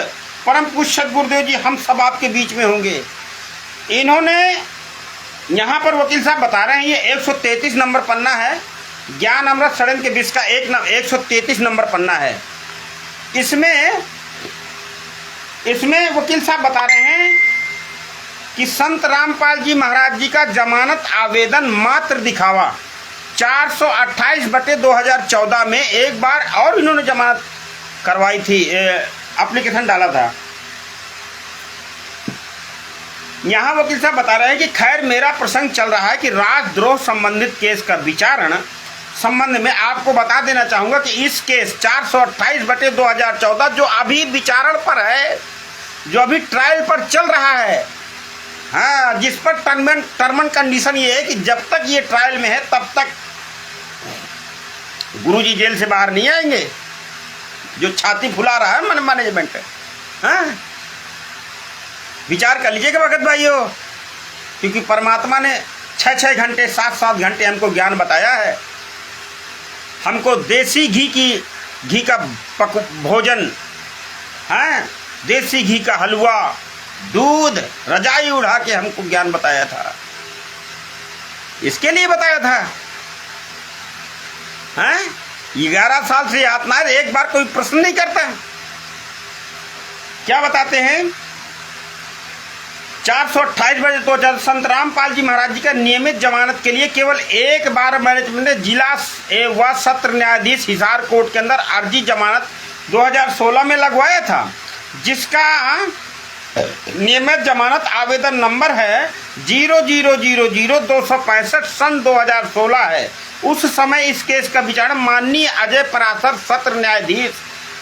परम पूज्य सद्गुरुदेव जी हम सब आपके बीच में होंगे। इन्होंने यहाँ पर वकील साहब बता रहे हैं, ये 133 नंबर पन्ना है, ज्ञान अमृत षड्यंत्र के विष का 133 नंबर पन्ना है। इसमें वकील साहब बता रहे हैं कि संत रामपाल जी महाराज जी का जमानत आवेदन मात्र दिखावा 428/2014 में एक बार और इन्होंने जमानत करवाई थी, एप्लीकेशन डाला था। यहाँ वकील साहब बता रहे हैं कि खैर मेरा प्रसंग चल रहा है कि राजद्रोह संबंधित केस का विचारण संबंध में आपको बता देना चाहूंगा कि इस केस 428/2014 जो अभी विचारण पर है, जो अभी ट्रायल पर चल रहा है, हाँ, जिस पर टर्म एंड कंडीशन ये है कि जब तक ये ट्रायल में है तब तक गुरुजी जेल से बाहर नहीं आएंगे। जो छाती फुला रहा है मैनेजमेंट, हाँ, विचार कर लीजिएगा भगत भाइयों, क्योंकि परमात्मा ने 6-6 घंटे 7-7 घंटे हमको ज्ञान बताया है, हमको देसी घी का भोजन, हाँ, देसी घी का हलवा, दूध, रजाई उड़ा के हमको ज्ञान बताया था, इसके लिए बताया था। हैं 11 साल से यातना है, एक बार कोई प्रश्न नहीं करता। क्या बताते हैं 428/2014 संत रामपाल जी महाराज जी का नियमित जमानत के लिए केवल एक बार मैनेजमेंट ने जिला व सत्र न्यायाधीश हिसार कोर्ट के अंदर अर्जी जमानत 2016 में लगवाया था, जिसका नियमित जमानत आवेदन नंबर है 0000265 सन 2016 है। उस समय इस केस का विचारण माननीय अजय पराशर सत्र न्यायाधीश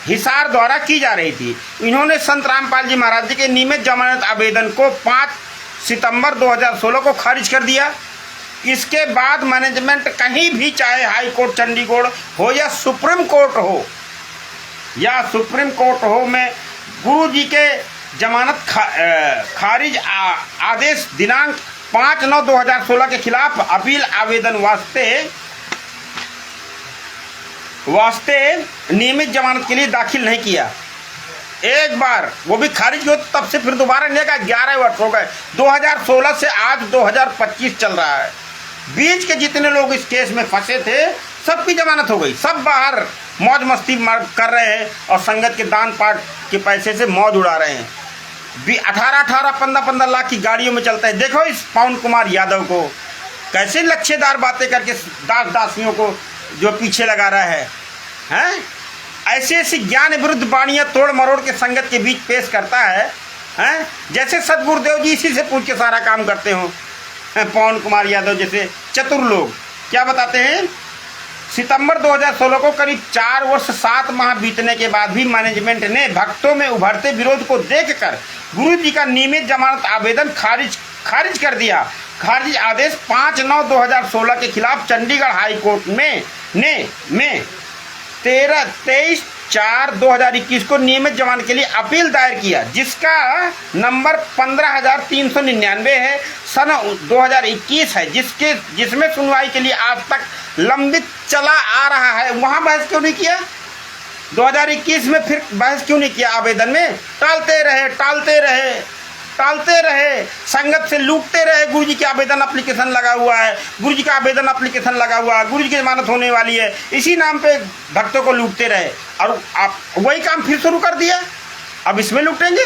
हिसार द्वारा की जा रही थी। इन्होंने संत रामपाल जी महाराज जी के नियमित जमानत आवेदन को 5 सितंबर 2016 को खारिज कर दिया। इसके बाद मैनेजमेंट कहीं भी, चाहे हाई कोर्ट चंडीगढ़ हो या सुप्रीम कोर्ट हो, में गुरु जी के जमानत खारिज आदेश दिनांक 5/9/2016 के खिलाफ अपील आवेदन वास्ते नियमित जमानत के लिए दाखिल नहीं किया। एक बार वो भी खारिज हो, तब से फिर दोबारा नहीं का 11 वर्ष हो गए। 2016 से आज 2025 चल रहा है। बीच के जितने लोग इस केस में फंसे थे सबकी जमानत हो गई, सब बाहर मौज मस्ती कर रहे हैं और संगत के दान पाठ के पैसे से मौज उड़ा रहे हैं। 18-18, 15-15 लाख की गाड़ियों में चलते हैं। देखो इस पवन कुमार यादव को कैसे लच्छेदार बातें करके दास दासियों को जो पीछे लगा रहा है, हैं? ऐसी ऐसी ज्ञान विरुद्ध वाणियां तोड़ मरोड़ के संगत के बीच पेश करता है, हैं? जैसे सदगुरुदेव जी इसी से पूछ के सारा काम करते हो। पवन कुमार यादव जैसे चतुर लोग क्या बताते हैं, सितंबर 2016 को करीब 4 वर्ष 7 माह बीतने के बाद भी मैनेजमेंट ने भक्तों में उभरते विरोध को देखकर गुरु जी का नियमित जमानत आवेदन खारिज कर दिया। खारिज आदेश 5/9/2016 के खिलाफ चंडीगढ़ हाई कोर्ट में 23/4/2021 को नियमित जमानत के लिए अपील दायर किया, जिसका नंबर 15,399 है, सन 2021 है, जिसमें सुनवाई के लिए आज तक लंबित चला आ रहा है। वहां बहस क्यों नहीं किया? 2021 में फिर बहस क्यों नहीं किया? आवेदन में टालते रहे, संगत से लूटते रहे। गुरु जी के आवेदन एप्लीकेशन लगा हुआ है, गुरु जी का आवेदन एप्लीकेशन लगा हुआ है, गुरु जी की जमानत होने वाली है, इसी नाम पे भक्तों को लूटते रहे। और आप वही काम फिर शुरू कर दिया। अब इसमें लूटेंगे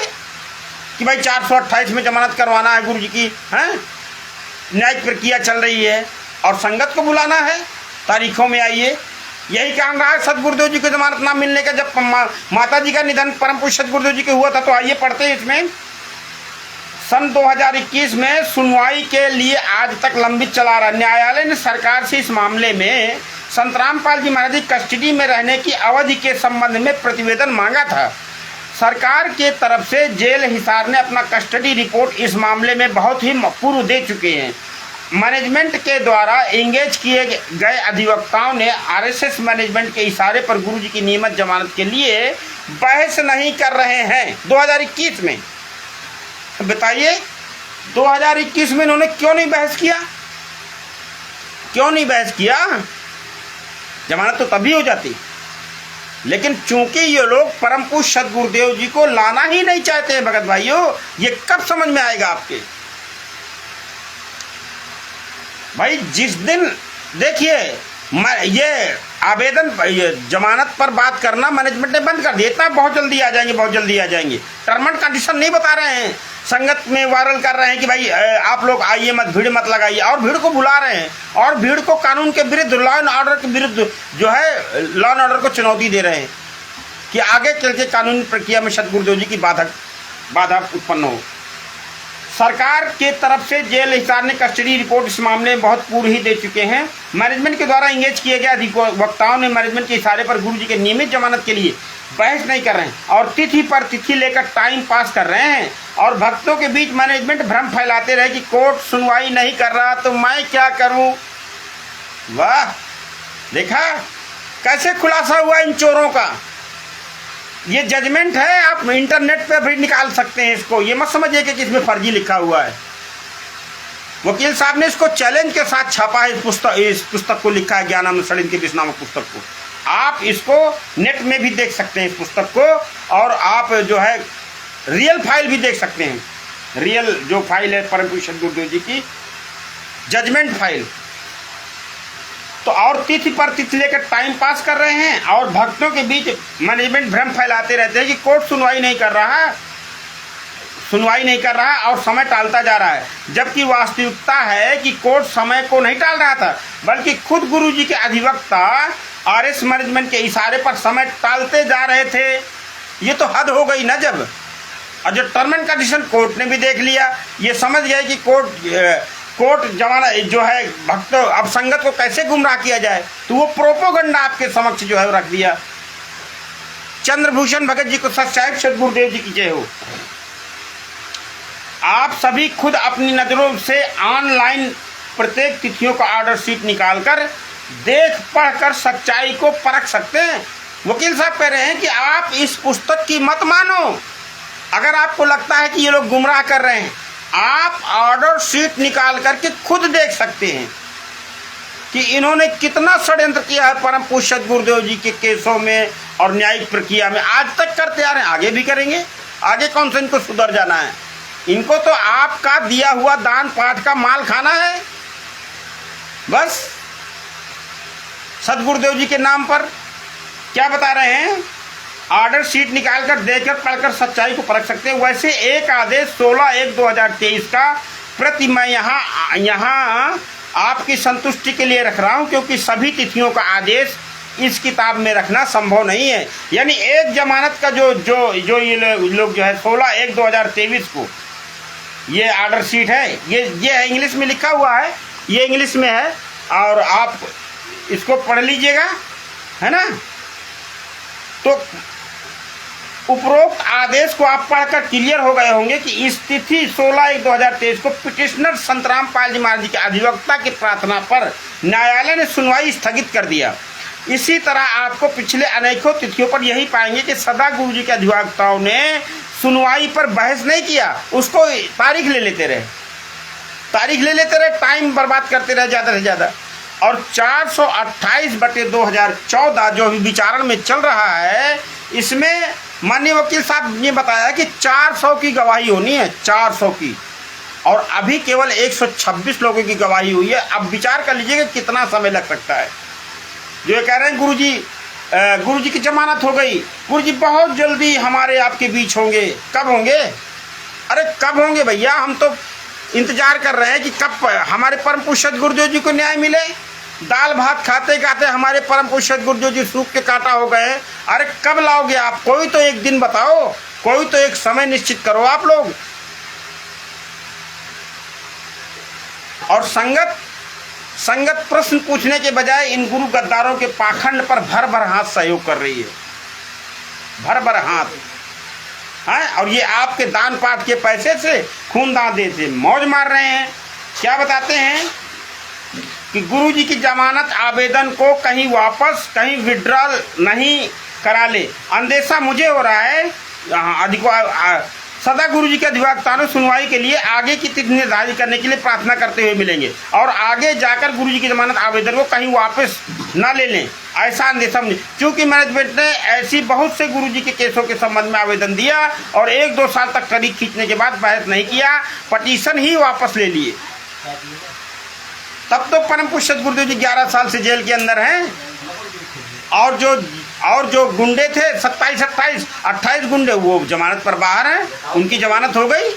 कि भाई 428 में जमानत करवाना है गुरु जी की, हैं? न्यायिक प्रक्रिया चल रही है और संगत को बुलाना है, तारीखों में आइए। यही काम रहा है सदगुरुदेव जी को जमानत ना मिलने का। जब माता जी का निधन परम पूज्य सदगुरुदेव जी के हुआ था, तो आइए पढ़ते हैं इसमें। सन 2021 में सुनवाई के लिए आज तक लंबित चला रहा। न्यायालय ने सरकार से इस मामले में संत रामपाल जी महाराज जी कस्टडी में रहने की अवधि के संबंध में प्रतिवेदन मांगा था। सरकार के तरफ से जेल हिसार ने अपना कस्टडी रिपोर्ट इस मामले में बहुत ही पूर्व दे चुके हैं। मैनेजमेंट के द्वारा एंगेज किए गए अधिवक्ताओं ने आरएसएस मैनेजमेंट के इशारे पर गुरु जी की नियमित जमानत के लिए बहस नहीं कर रहे हैं। 2021 में बताइए, 2021 में इन्होंने क्यों नहीं बहस किया? जमानत तो तभी हो जाती, लेकिन चूंकि ये लोग परम पूज्य सदगुरुदेव जी को लाना ही नहीं चाहते हैं। भगत भाइयों, ये कब समझ में आएगा आपके? भाई जिस दिन देखिए ये आवेदन, ये जमानत पर बात करना मैनेजमेंट ने बंद कर दिया। इतना बहुत जल्दी आ जाएंगे। टर्म एंड कंडीशन नहीं बता रहे हैं, संगत में वायरल कर रहे हैं कि भाई आप लोग आइए मत, भीड़ मत लगाइए, और भीड़ को बुला रहे हैं और भीड़ को कानून के विरुद्ध, लॉ एंड ऑर्डर के विरुद्ध जो है, लॉ एंड ऑर्डर को चुनौती दे रहे हैं कि आगे चल के कानूनी प्रक्रिया में सदगुरुदेव जी की बाधा उत्पन्न हो। सरकार के तरफ से जेल हिसार ने कस्टडी रिपोर्ट इस मामले में बहुत पूर्व ही दे चुके हैं। मैनेजमेंट के द्वारा इंगेज किए गए अधिवक्ताओं ने मैनेजमेंट के इशारे पर गुरुजी के नियमित जमानत के लिए बहस नहीं कर रहे हैं और तिथि पर तिथि लेकर टाइम पास कर रहे हैं और भक्तों के बीच मैनेजमेंट भ्रम फैलाते रहे कि कोर्ट सुनवाई नहीं कर रहा तो मैं क्या करूं। वाह, देखा कैसे खुलासा हुआ इन चोरों का। ये जजमेंट है, आप इंटरनेट पे भी निकाल सकते हैं इसको। ये मत समझिए कि इसमें फर्जी लिखा हुआ है। वकील साहब ने इसको चैलेंज के साथ छापा है। इस पुस्तक को लिखा है ज्ञानानंद सड़िन की विष नामक पुस्तक को। आप इसको नेट में भी देख सकते हैं इस पुस्तक को, और आप जो है रियल फाइल भी देख सकते हैं। रियल जो फाइल है परम पूज्य गुरुदेव जी की जजमेंट फाइल। तो और तिथि पर तिथि लेकर टाइम पास कर रहे हैं और भक्तों के बीच मैनेजमेंट भ्रम फैलाते रहते हैं कि कोर्ट सुनवाई नहीं कर रहा और समय टालता जा रहा है, जबकि वास्तविकता है कि कोर्ट समय को नहीं टाल रहा था, बल्कि खुद गुरुजी के अधिवक्ता आरएस मैनेजमेंट के इशारे पर समय टालते जा रहे थे। ये तो हद हो गई ना। जब और जो टर्म एंड कंडीशन कोर्ट ने भी देख लिया, ये समझ गए कि कोर्ट जमाना जो है भक्तों अब संगत को कैसे गुमराह किया जाए, तो वो प्रोपोगंडा आपके समक्ष जो है रख दिया। चंद्रभूषण भगत जी को सच्चाई सदगुरुदेव जी की जय हो। आप सभी खुद अपनी नजरों से ऑनलाइन प्रत्येक तिथियों का ऑर्डर शीट निकालकर देख पढ़कर सच्चाई को परख सकते हैं। वकील साहब कह रहे हैं कि आप इस पुस्तक की मत मानो। अगर आपको लगता है कि ये लोग गुमराह कर रहे हैं, आप ऑर्डर शीट निकाल करके खुद देख सकते हैं कि इन्होंने कितना षड्यंत्र किया है परम पूज्य सदगुरुदेव जी के केसों में और न्यायिक प्रक्रिया में। आज तक करते आ रहे हैं, आगे भी करेंगे। आगे कौन सा इनको सुधर जाना है? इनको तो आपका दिया हुआ दान पाठ का माल खाना है बस। सदगुरुदेव जी के नाम पर क्या बता रहे हैं? ऑर्डर शीट निकालकर देखकर पढ़कर सच्चाई को परख सकते हैं। वैसे एक आदेश 16/1/2023 का प्रति मैं यहाँ आपकी संतुष्टि के लिए रख रहा हूँ, क्योंकि सभी तिथियों का आदेश इस किताब में रखना संभव नहीं है। यानी एक जमानत का जो ये लोग जो है 16/1/2023 को ये ऑर्डर शीट है, ये इंग्लिश में लिखा हुआ है, ये इंग्लिश में है और आप इसको पढ़ लीजिएगा, है ना। तो उपरोक्त आदेश को आप पढ़कर क्लियर हो गए होंगे कि इस तिथि 16/1/2023 को पिटिशनर संतराम पाल जी महाराज जी के अधिवक्ता की प्रार्थना पर न्यायालय ने सुनवाई स्थगित कर दिया। इसी तरह आपको पिछले अनेकों तिथियों पर यही पाएंगे कि सदा गुरु जी के अधिवक्ताओं ने सुनवाई पर बहस नहीं किया, उसको तारीख ले लेते रहे, टाइम बर्बाद करते रहे ज़्यादा से ज़्यादा। और 428/2014 जो विचारण में चल रहा है, इसमें माननीय वकील साहब ने बताया कि 400 की गवाही होनी है, 400 की, और अभी केवल 126 लोगों की गवाही हुई है। अब विचार कर लीजिएगा कितना समय लग सकता है। जो ये कह रहे हैं गुरु जी की जमानत हो गई, गुरु जी बहुत जल्दी हमारे आपके बीच होंगे। कब होंगे? अरे कब होंगे भैया? हम तो इंतजार कर रहे हैं कि कब हमारे परम पूज्य गुरुदेव जी को न्याय मिले। दाल भात खाते खाते हमारे परम पूज्य गुरुदेव जी सूख के काटा हो गए। अरे कब लाओगे आप? कोई तो एक दिन बताओ, कोई तो एक समय निश्चित करो आप लोग। और संगत प्रश्न पूछने के बजाय इन गुरु गद्दारों के पाखंड पर भर हाथ सहयोग कर रही है, भर हाथ है। और ये आपके दान पाठ के पैसे से खून दान देते मौज मार रहे हैं। क्या बताते हैं कि गुरु जी की जमानत आवेदन को कहीं वापस कहीं विड्रॉल नहीं करा ले, अंदेशा मुझे हो रहा है। सदा गुरु जी के अधिवक्ताओं सुनवाई के लिए आगे की तिथि निर्धारित करने के लिए प्रार्थना करते हुए मिलेंगे और आगे जाकर गुरु जी की जमानत आवेदन को कहीं वापस न ले लें, ऐसा अंदेशा मुझे। क्योंकि मैनेजमेंट ने ऐसी बहुत से गुरु जी के केसों के संबंध में आवेदन दिया और 1-2 साल तक तारीख खींचने के बाद बहस नहीं किया, पटिशन ही वापस ले लिए। तब तो परम पूज्य गुरुदेव जी 11 साल से जेल के अंदर हैं। और जो गुंडे थे 28 गुंडे, वो जमानत पर बाहर हैं, उनकी जमानत हो गई।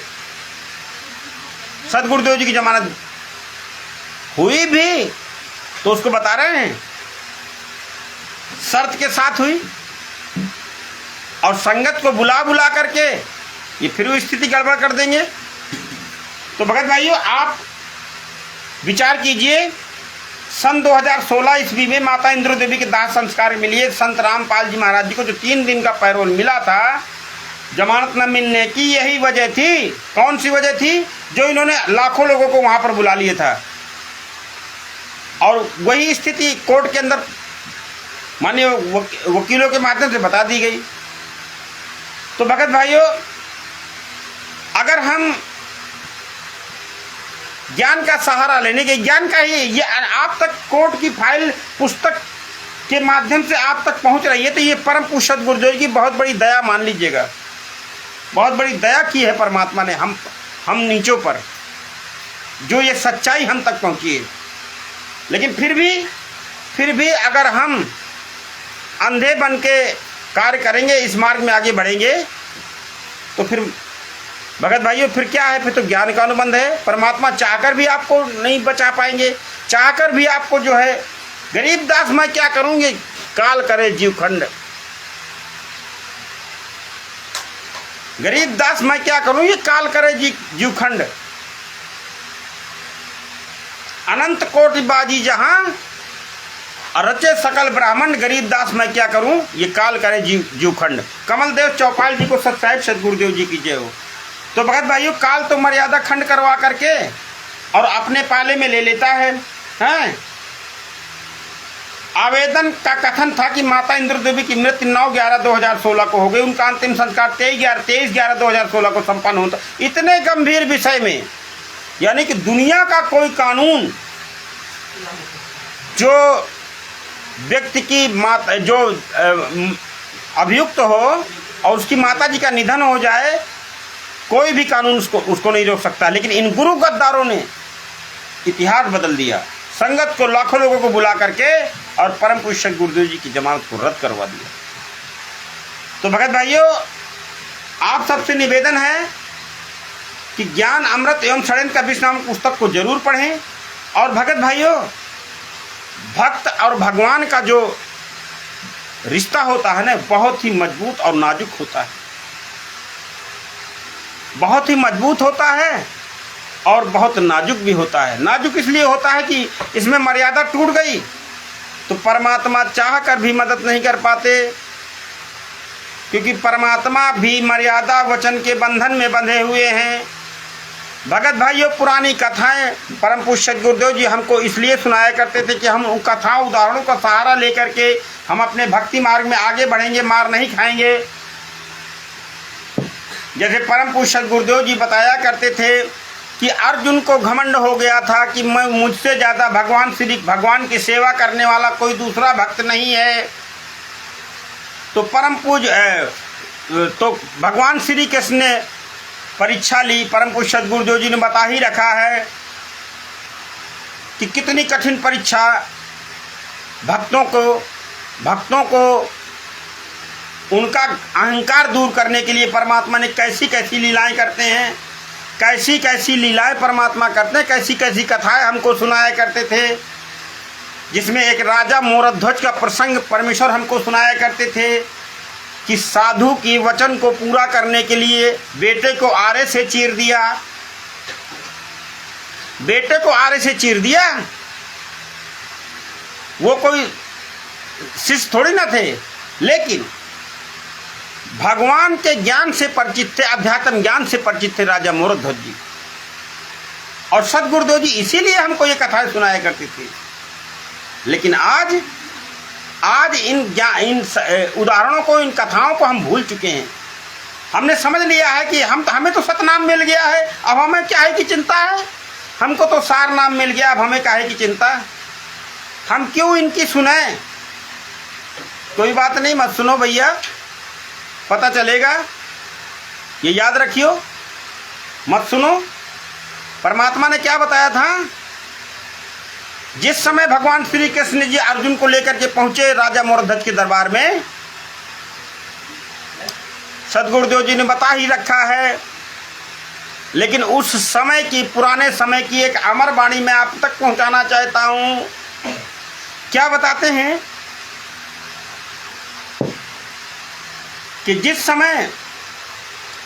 सदगुरुदेव जी की जमानत हुई भी तो उसको बता रहे हैं शर्त के साथ हुई, और संगत को बुला करके ये फिर स्थिति गड़बड़ कर देंगे। तो भगत भाइयों, आप विचार कीजिए, सन 2016 ईस्वी में माता इंद्रो देवी के दाह संस्कार के लिए संत रामपाल जी महाराज जी को जो 3 दिन का पैरोल मिला था, जमानत न मिलने की यही वजह थी। कौन सी वजह थी? जो इन्होंने लाखों लोगों को वहां पर बुला लिया था, और वही स्थिति कोर्ट के अंदर माननीय वकीलों के माध्यम से बता दी गई। तो भगत भाइयों, अगर हम ज्ञान का सहारा लेने के, ज्ञान का ही ये आप तक कोर्ट की फाइल पुस्तक के माध्यम से आप तक पहुंच रही है, तो ये परम पूज्य गुरुदेव की बहुत बड़ी दया मान लीजिएगा। बहुत बड़ी दया की है परमात्मा ने हम नीचों पर, जो ये सच्चाई हम तक पहुंची है। लेकिन फिर भी अगर हम अंधे बन के कार्य करेंगे, इस मार्ग में आगे बढ़ेंगे, तो फिर भगत भाइयों फिर क्या है? फिर तो ज्ञान का अनुबंध है। परमात्मा चाहकर भी आपको नहीं बचा पाएंगे, चाहकर भी आपको जो है, गरीब दास मैं क्या करूँगी, काल करे जीवखंड, गरीब दास मैं क्या करूँ, ये काल करे जीवखंड, अनंत कोटि बाजी जहां रचे सकल ब्राह्मण, गरीब दास मैं क्या करूं, ये काल करे जीवखंड। कमलदेव चौपाल जी को सत्साहिब सदगुरुदेव जी की जय हो। तो भगत भाइयों, काल तो मर्यादा खंड करवा करके और अपने पाले में ले लेता है, हैं? आवेदन का कथन था कि माता इंद्र देवी की मृत्यु 9/11/2016 को हो गई। उनका अंतिम संस्कार 23/11/2016 को संपन्न होता। इतने गंभीर विषय में, यानी कि दुनिया का कोई कानून जो व्यक्ति की माता, जो अभियुक्त हो और उसकी माता जी का निधन हो जाए, कोई भी कानून उसको नहीं रोक सकता। लेकिन इन गुरु गद्दारों ने इतिहास बदल दिया, संगत को लाखों लोगों को बुला करके और परम पूज्य गुरुदेव जी की जमानत को रद्द करवा दिया। तो भगत भाइयों, आप सबसे निवेदन है कि ज्ञान अमृत एवं षड्यंत्र का विष नामक पुस्तक को जरूर पढ़ें। और भगत भाइयों, भक्त और भगवान का जो रिश्ता होता है ना, बहुत ही मजबूत और नाजुक होता है, बहुत ही मजबूत होता है और बहुत नाजुक भी होता है। नाजुक इसलिए होता है कि इसमें मर्यादा टूट गई तो परमात्मा चाह कर भी मदद नहीं कर पाते, क्योंकि परमात्मा भी मर्यादा वचन के बंधन में बंधे हुए हैं। भगत भाइयों, पुरानी कथाएं परम पूज्य गुरुदेव जी हमको इसलिए सुनाया करते थे कि हम उन कथाओं उदाहरणों का सहारा लेकर के हम अपने भक्ति मार्ग में आगे बढ़ेंगे, मार नहीं खाएंगे। जैसे परम पूज्य गुरुदेव जी बताया करते थे कि अर्जुन को घमंड हो गया था कि मैं मुझसे ज़्यादा भगवान की सेवा करने वाला कोई दूसरा भक्त नहीं है। तो तो भगवान श्री कृष्ण ने परीक्षा ली। परम पूज्य गुरुदेव जी ने बता ही रखा है कि कितनी कठिन परीक्षा भक्तों को उनका अहंकार दूर करने के लिए परमात्मा ने कैसी कैसी लीलाएं करते हैं, कैसी कैसी लीलाएं परमात्मा करते हैं, कैसी कैसी कथाएं हमको सुनाया करते थे। जिसमें एक राजा मोरध्वज का प्रसंग परमेश्वर हमको सुनाया करते थे कि साधु की वचन को पूरा करने के लिए बेटे को आरे से चीर दिया। बेटे को आरे से चीर दिया, वो कोई शिष्य थोड़ी ना थे, लेकिन भगवान के ज्ञान से परिचित थे, अध्यात्म ज्ञान से परिचित थे राजा मोरध्वज जी। और सदगुरुदेव जी इसीलिए हमको ये कथाएं सुनाया करती थी। लेकिन आज इन उदाहरणों को, इन कथाओं को हम भूल चुके हैं। हमने समझ लिया है कि हमें तो सतनाम मिल गया है, अब हमें क्या है की चिंता है, हमको तो सार नाम मिल गया, अब हमें क्या है की चिंता, हम क्यों इनकी सुने। कोई बात नहीं, मत सुनो भैया, पता चलेगा, ये याद रखियो, मत सुनो। परमात्मा ने क्या बताया था, जिस समय भगवान श्री कृष्ण जी अर्जुन को लेकर के पहुंचे राजा मोरध्वज के दरबार में, सदगुरुदेव जी ने बता ही रखा है। लेकिन उस समय की, पुराने समय की एक अमर वाणी मैं आप तक पहुंचाना चाहता हूं। क्या बताते हैं कि जिस समय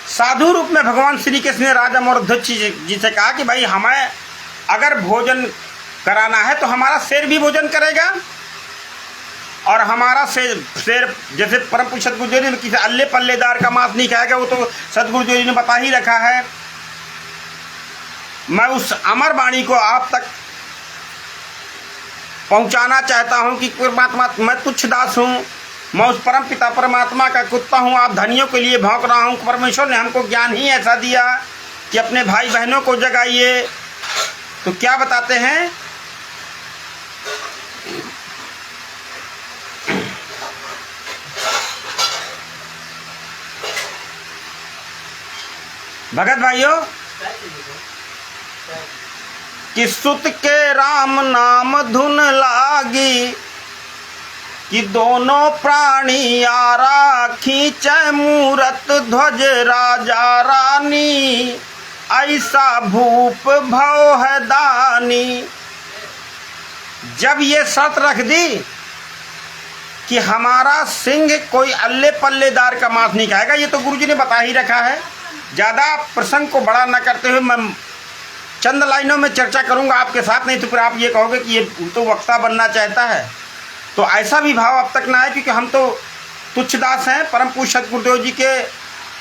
साधु रूप में भगवान श्री कृष्ण ने राजा मोरध्वज जी से कहा कि भाई हमें अगर भोजन कराना है तो हमारा शेर भी भोजन करेगा, और हमारा शेर जैसे परम पूज्य सदगुरुदेव जी ने किसी अल्ले पल्लेदार का मांस नहीं खाएगा, वो तो सदगुरुदेव जी ने बता ही रखा है। मैं उस अमर वाणी को आप तक पहुंचाना चाहता हूं कि परमात्मा, मैं तुच्छ दास हूं, मैं उस परम पिता परमात्मा का कुत्ता हूं, आप धनियों के लिए भौंक रहा हूं। परमेश्वर ने हमको ज्ञान ही ऐसा दिया कि अपने भाई बहनों को जगाइए। तो क्या बताते हैं, भगत भाइयों, कि सुत के राम नाम धुन लागी, कि दोनों प्राणी आरा खींचे मूरत ध्वज राजा रानी, ऐसा भूप भव है दानी। जब ये शर्त रख दी कि हमारा सिंह कोई अल्ले पल्लेदार का मांस नहीं खाएगा, ये तो गुरुजी ने बता ही रखा है। ज़्यादा प्रसंग को बड़ा न करते हुए मैं चंद लाइनों में चर्चा करूंगा आपके साथ, नहीं तो फिर आप ये कहोगे कि ये तो वक्ता बनना चाहता है। तो ऐसा भी भाव अब तक ना है, क्योंकि हम तो तुच्छ दास हैं। परम पूज्य सदगुरुदेव जी के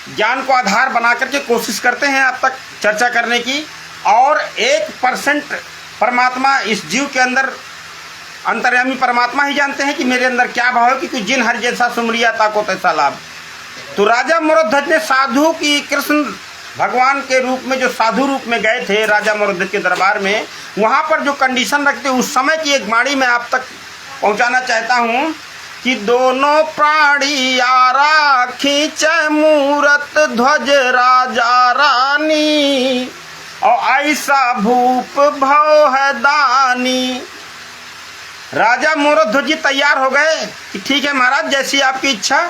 ज्ञान को आधार बना करके कोशिश करते हैं अब तक चर्चा करने की, और 1% परमात्मा इस जीव के अंदर अंतर्यामी परमात्मा ही जानते हैं कि मेरे अंदर क्या भाव है, क्योंकि जिन हर जैसा सुमरिया ताको तैसा लाभ। तो राजा मोरध्वज ने साधु की, कृष्ण भगवान के रूप में जो साधु रूप में गए थे राजा मोरध्वज के दरबार में, वहाँ पर जो कंडीशन रखते उस समय की एक वाणी मैं आप तक पहुँचाना चाहता हूँ कि दोनों प्राणी आरा खींचे मूरत ध्वज राजा रानी, और ऐसा भूप भव है दानी। राजा मोरध्वज जी तैयार हो गए कि ठीक है महाराज, जैसी आपकी इच्छा।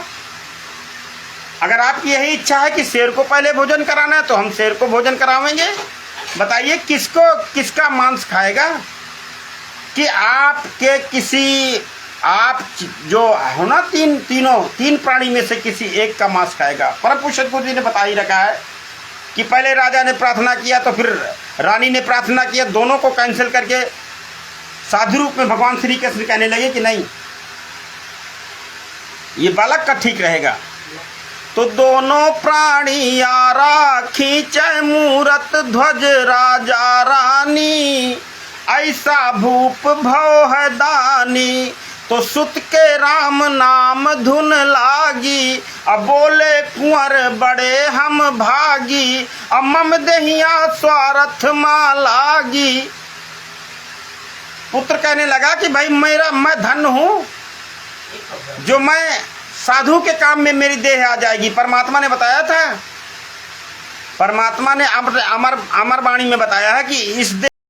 अगर आपकी यही इच्छा है कि शेर को पहले भोजन कराना है तो हम शेर को भोजन करावेंगे। बताइए किसका मांस खाएगा? कि आपके किसी, आप जो हो ना, तीन प्राणी में से किसी एक का मांस खाएगा। परम पूज्य सदगुरु जी ने बता ही रखा है कि पहले राजा ने प्रार्थना किया तो फिर रानी ने प्रार्थना किया, दोनों को कैंसिल करके साधु रूप में भगवान श्री कृष्ण कहने लगे कि नहीं, ये बालक का ठीक रहेगा। तो दोनों प्राणी आरा खींचे मूरत ध्वज राजा रानी, ऐसा भूप भव है दानी। तो सुत के राम नाम धुन लागी, अब बोले कुंवर बड़े हम भागी, अब मम दहिया स्वार्थ माँ लागी। पुत्र कहने लगा कि भाई मैं धन हूँ, जो मैं साधु के काम में मेरी देह आ जाएगी। परमात्मा ने बताया था, परमात्मा ने अमर वाणी में बताया है कि इस